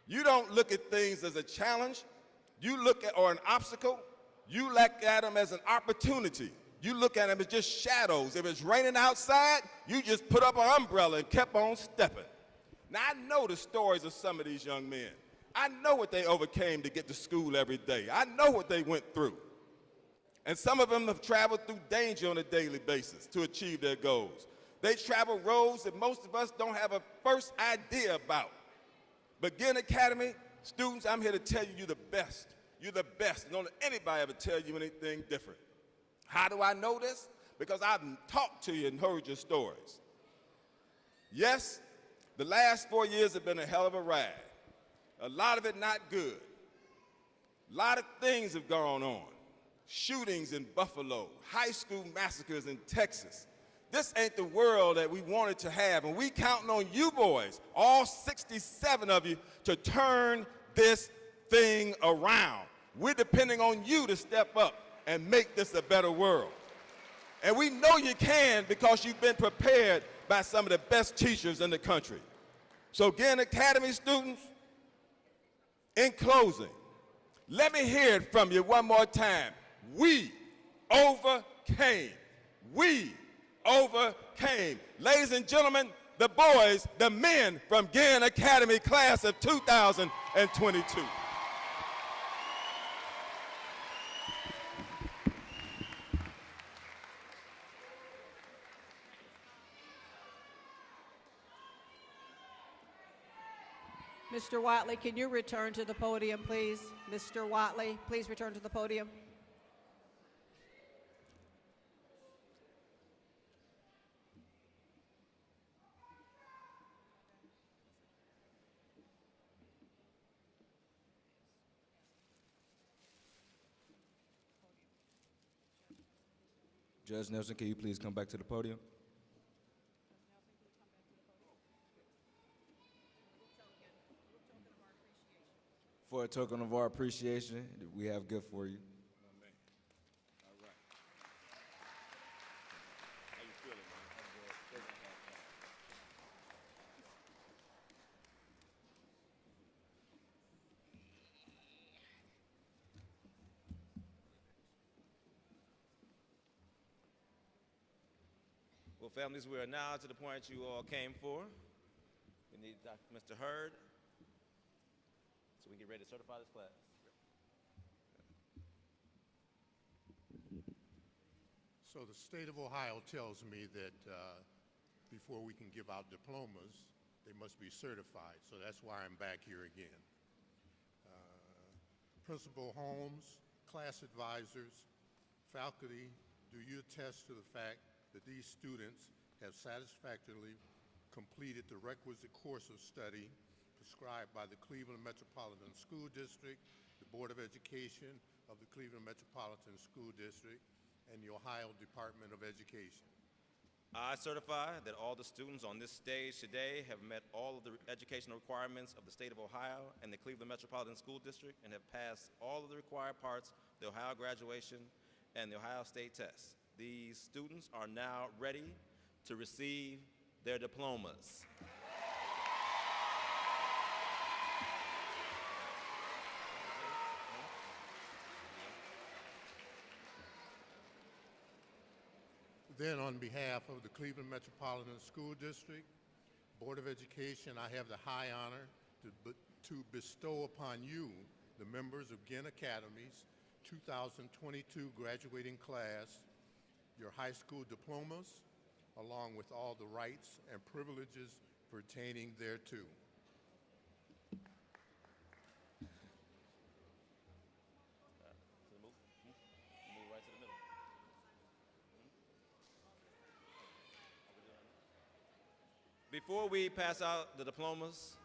You don't look at things as a challenge. You look at, or an obstacle. You look at them as an opportunity. You look at them as just shadows. If it's raining outside, you just put up an umbrella and kept on stepping. Now, I know the stories of some of these young men. I know what they overcame to get to school every day. I know what they went through. And some of them have traveled through danger on a daily basis to achieve their goals. They travel roads that most of us don't have a first idea about. But Ginn Academy students, I'm here to tell you you're the best. You're the best. Don't let anybody ever tell you anything different. How do I know this? Because I've talked to you and heard your stories. Yes, the last 4 years have been a hell of a ride. A lot of it not good. A lot of things have gone on. Shootings in Buffalo, high school massacres in Texas. This ain't the world that we wanted to have, and we counting on you boys, all 67 of you, to turn this thing around. We're depending on you to step up and make this a better world. And we know you can because you've been prepared by some of the best teachers in the country. So Ginn Academy students, in closing, let me hear it from you one more time. We overcame. We overcame. Ladies and gentlemen, the boys, the men from Ginn Academy class of 2022. Mr. Watley, can you return to the podium, please? Mr. Watley, please return to the podium. Judge Nelson, can you please come back to the podium? for a token of our appreciation, we have gift for you. All right. How you feeling, man? Well, families, we are now to the point you all came for. We need Mr. Hurd, so we can get ready to certify this class. So the state of Ohio tells me that before we can give out diplomas, they must be certified. So that's why I'm back here again. Principal Holmes, class advisors, faculty, do you attest to the fact that these students have satisfactorily completed the requisite course of study prescribed by the Cleveland Metropolitan School District, the Board of Education of the Cleveland Metropolitan School District, and the Ohio Department of Education? I certify that all the students on this stage today have met all of the educational requirements of the state of Ohio and the Cleveland Metropolitan School District and have passed all of the required parts, the Ohio graduation and the Ohio State test. These students are now ready to receive their diplomas. Then on behalf of the Cleveland Metropolitan School District, Board of Education, I have the high honor to bestow upon you, the members of Ginn Academy's 2022 graduating class, your high school diplomas, along with all the rights and privileges pertaining thereto. Move right to the middle. Before we pass out the diplomas,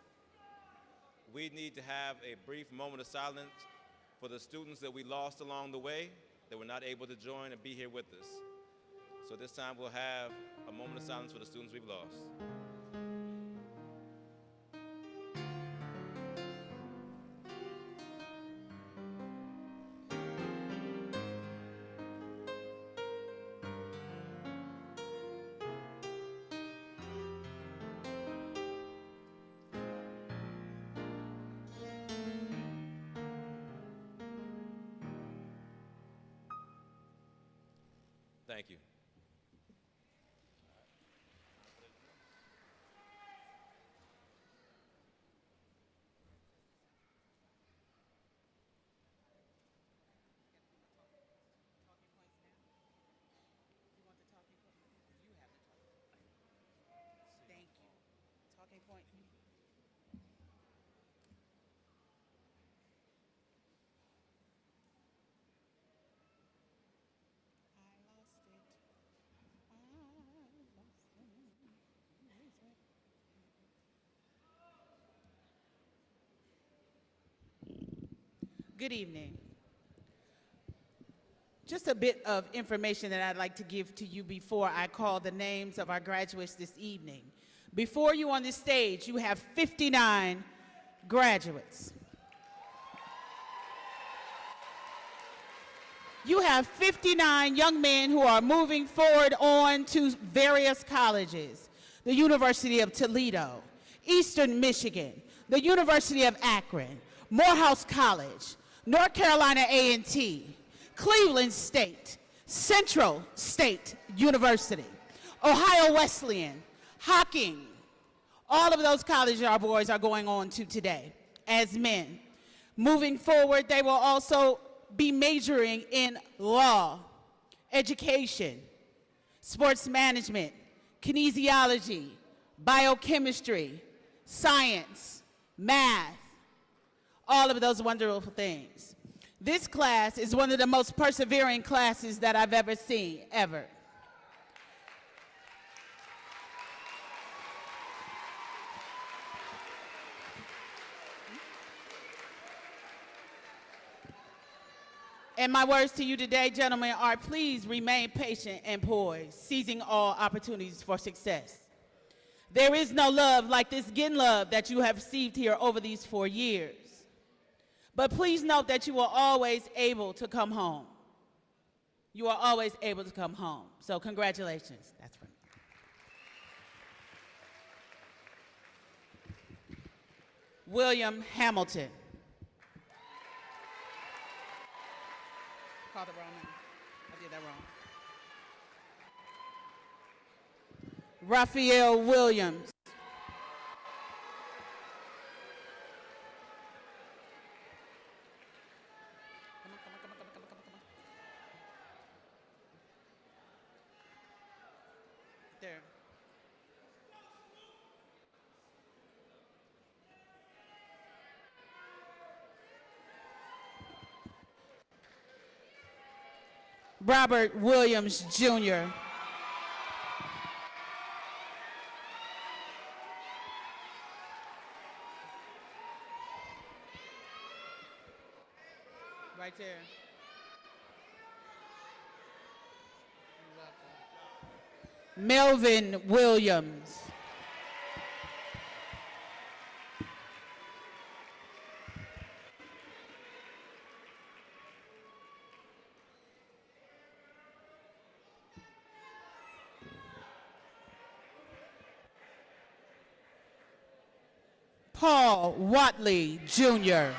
we need to have a brief moment of silence for the students that we lost along the way that were not able to join and be here with us. So this time we'll have a moment of silence for the students we've lost. Thank you. Thank you. Talking point. I lost it. Good evening. Just a bit of information that I'd like to give to you before I call the names of our graduates this evening. Before you on this stage, you have 59 graduates. You have 59 young men who are moving forward on to various colleges. The University of Toledo, Eastern Michigan, the University of Akron, Morehouse College, North Carolina A&T, Cleveland State, Central State University, Ohio Wesleyan, Hocking. All of those colleges our boys are going on to today as men. Moving forward, they will also be majoring in law, education, sports management, kinesiology, biochemistry, science, math, all of those wonderful things. This class is one of the most persevering classes that I've ever seen, ever. And my words to you today, gentlemen, are please remain patient and poised, seizing all opportunities for success. There is no love like this Ginn love that you have received here over these 4 years. But please note that you are always able to come home. You are always able to come home. So congratulations. That's for me. William Hamilton. Called it wrong name. I did that wrong. Raphael Williams. There. Robert Williams, Jr. Right there. Melvin Williams. Paul Watley, Jr.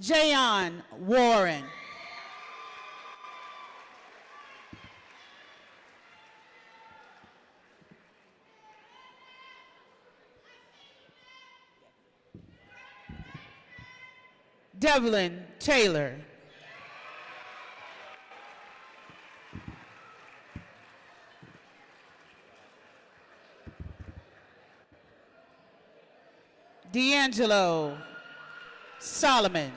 Jayon Warren. Devlin Taylor. D'Angelo Solomon.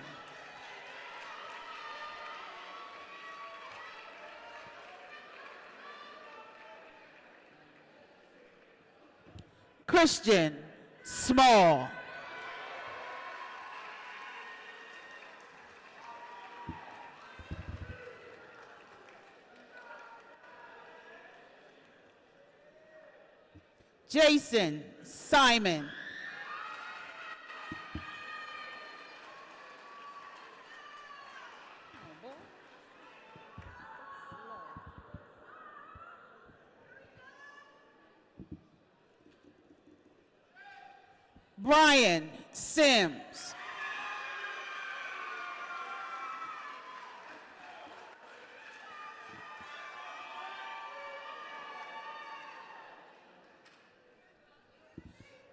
Christian Small. Jason Simon. Brian Sims.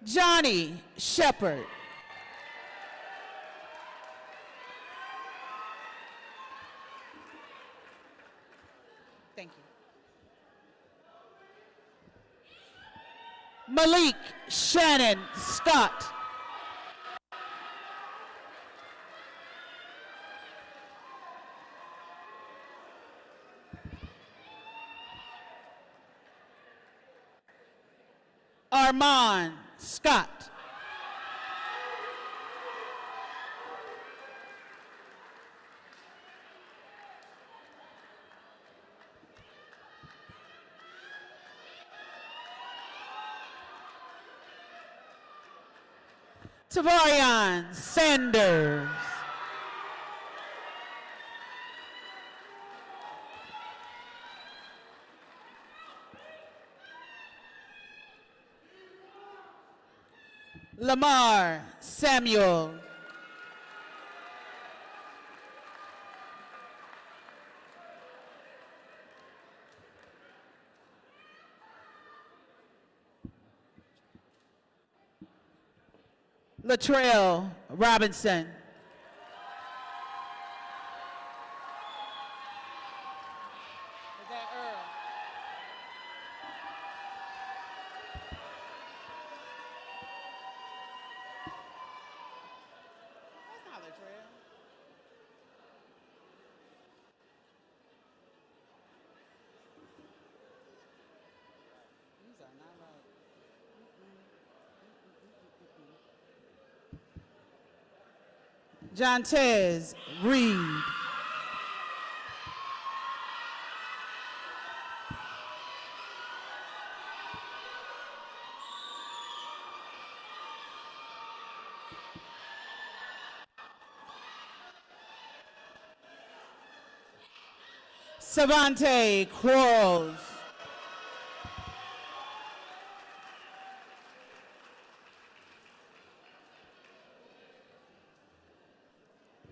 Johnny Shepard. Thank you. Malik Shannon Scott. Armand Scott. Tavarian Sanders. Lamar Samuel. Latrell Robinson. Is that Earl? That's not Latrell. These are not right. Jontez Reed. Savante Quarles.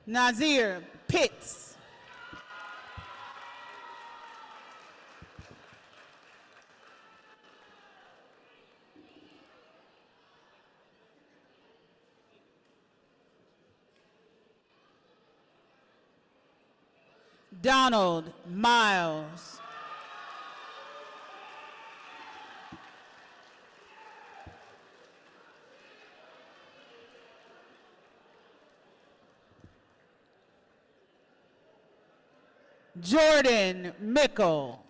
Nazir Pitts. Donald Miles. Jordan Mickle.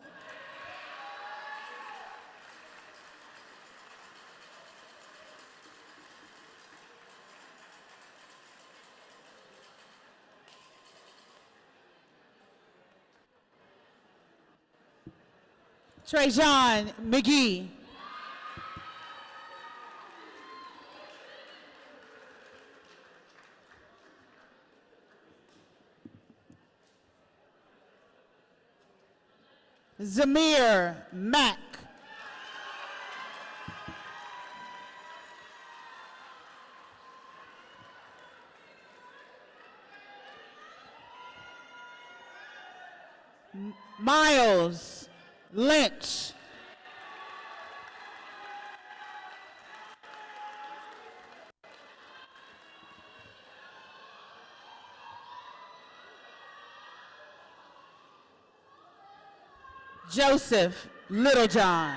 Trajan McGee. Zamir Mack. Miles Lynch. Joseph Littlejohn.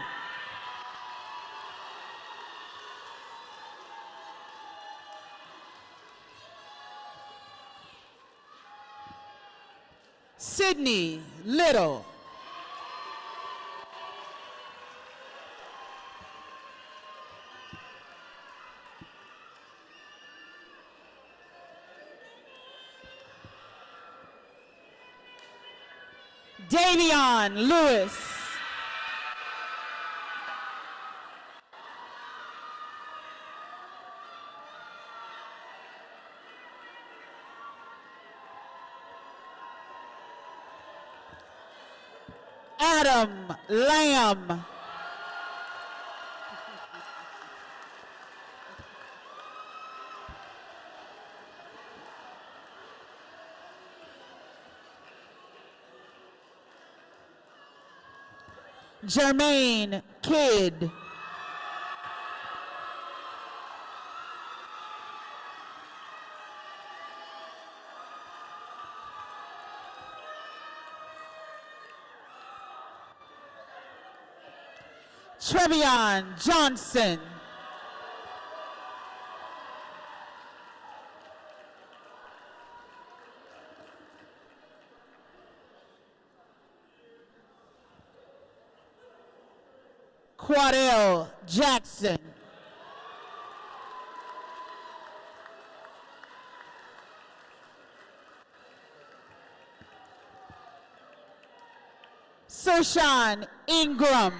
Sydney Little. Davion Lewis. Adam Lamb. Jermaine Kidd. Trevion Johnson. Quadell Jackson. Sershawn Ingram.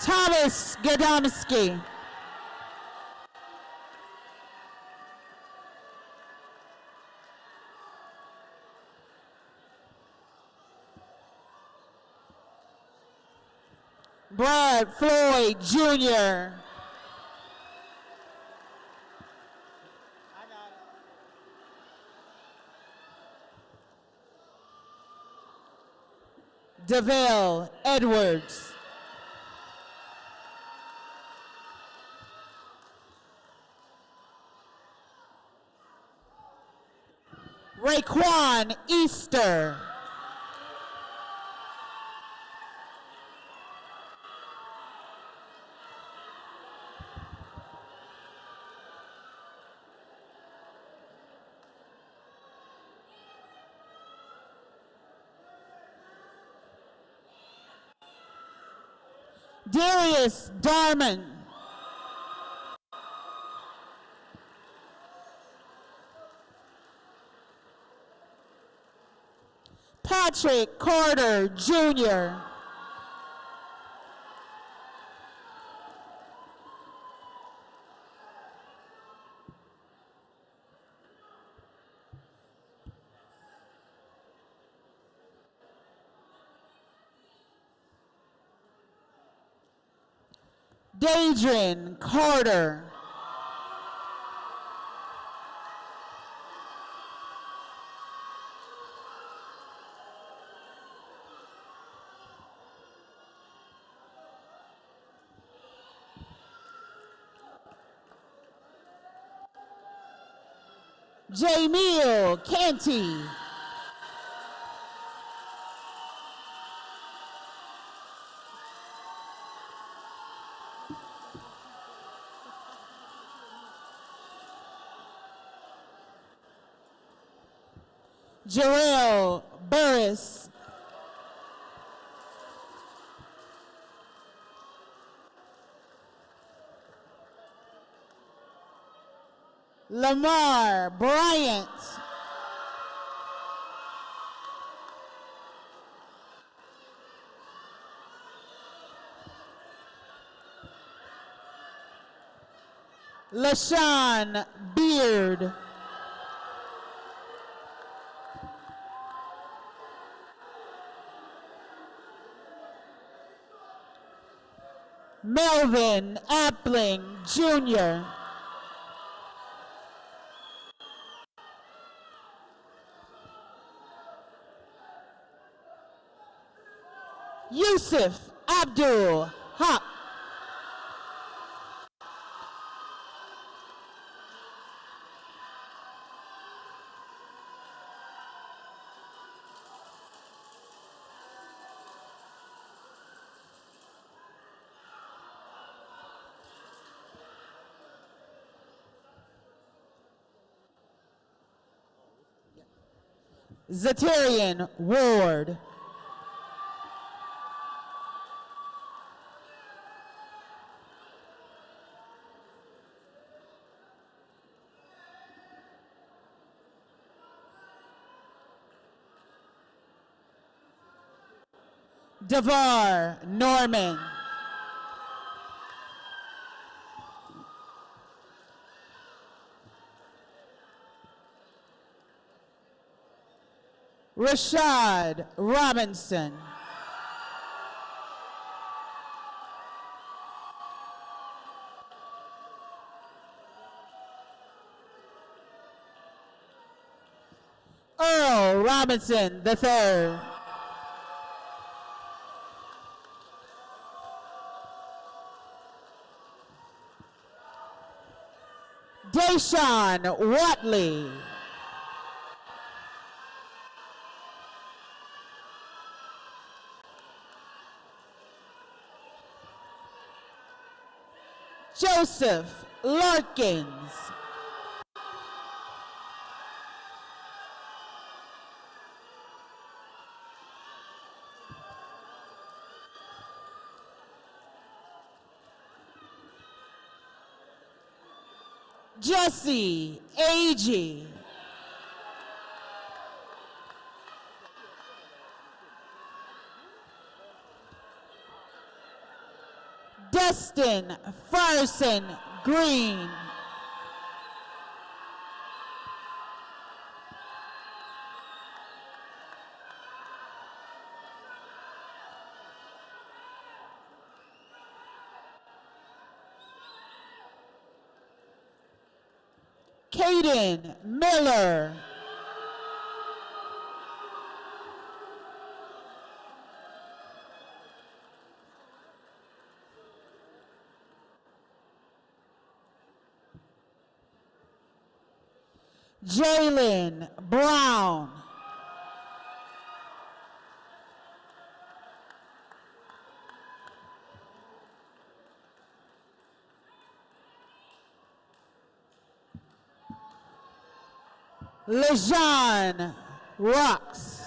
Thomas Gadomski. Brad Floyd Jr. DeVale Edwards. Raekwon Easter. Darius Darman. Patrick Carter, Jr. Daedrin Carter. Jamil Canty. Jarrell Burris. Lamar Bryant. LaShawn Beard. Melvin Appling, Jr. Yusuf Abdul Haq. Zatarian Ward. Devar Norman. Rashad Robinson. Earl Robinson III. Deshaun Watley. Joseph Larkins. Jesse Agee. Dustin Farson Green. Caden Miller. Jalen Brown. LeJean Rocks.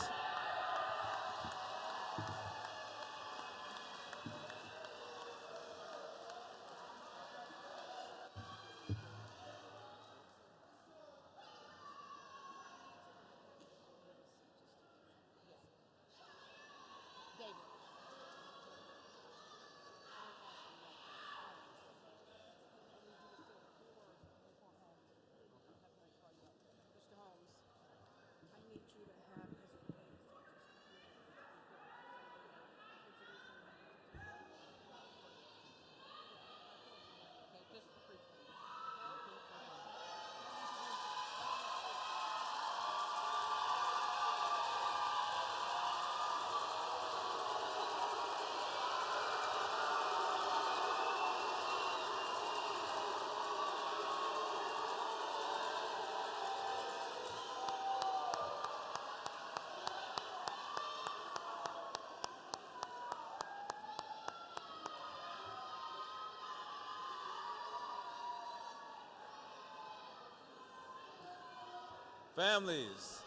Families.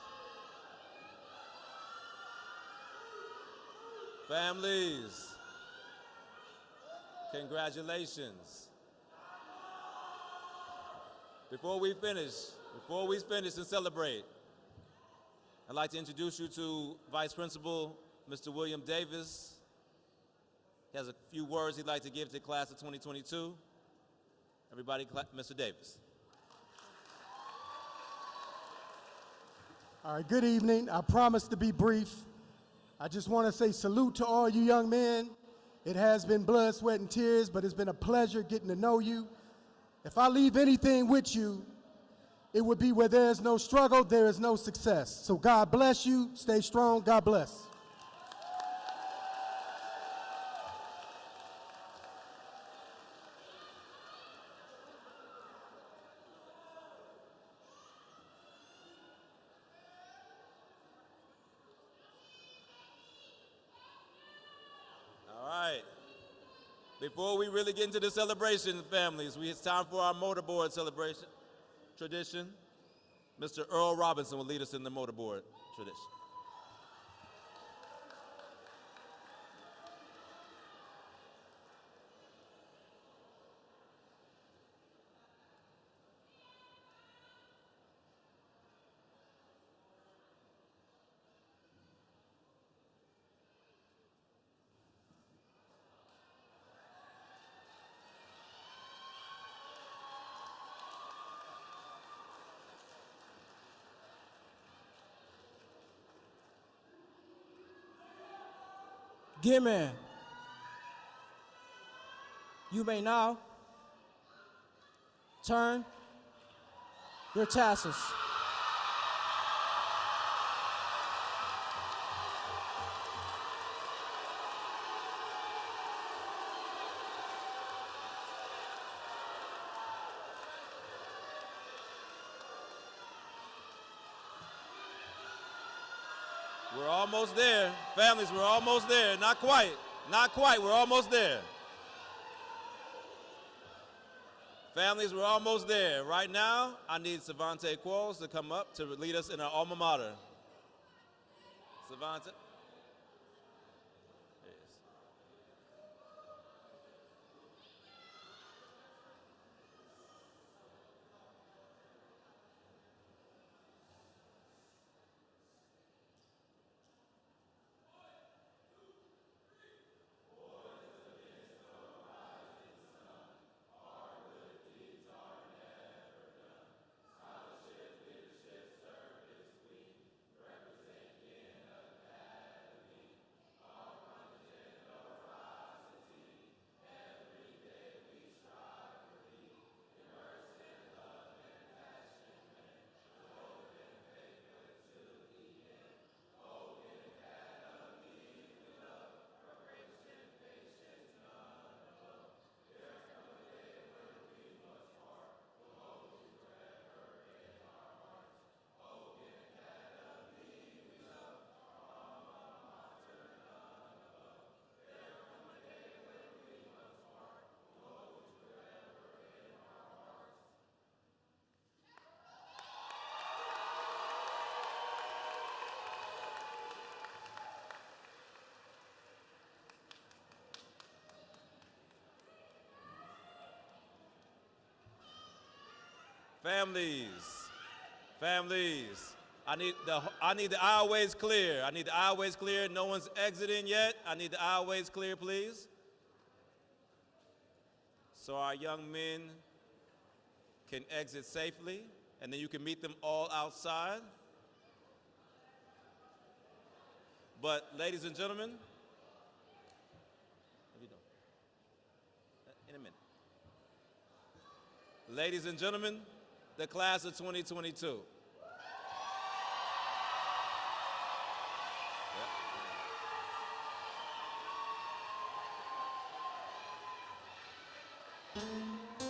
Families. Congratulations. Before we finish and celebrate, I'd like to introduce you to Vice Principal Mr. William Davis. He has a few words he'd like to give to the class of 2022. Everybody, Mr. Davis. All right, good evening. I promise to be brief. I just want to say salute to all you young men. It has been blood, sweat, and tears, but it's been a pleasure getting to know you. If I leave anything with you, it would be where there is no struggle, there is no success. So God bless you. Stay strong. God bless. Before we really get into the celebration, families, it's time for our motorboard celebration tradition. Mr. Earl Robinson will lead us in the motorboard tradition. Ginn, you may now turn your tassels. We're almost there. Families, we're almost there. Not quite. Not quite. We're almost there. Families, we're almost there. Right now, I need Savante Qualls to come up to lead us in our alma mater. Savante. Families, I need the aisleways clear. I need the aisleways clear. No one's exiting yet. I need the aisleways clear, please. So our young men can exit safely, and then you can meet them all outside. But ladies and gentlemen, what are you doing? In a minute. Ladies and gentlemen, the class of 2022.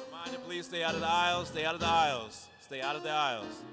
Reminder, please stay out of the aisles, stay out of the aisles, stay out of the aisles.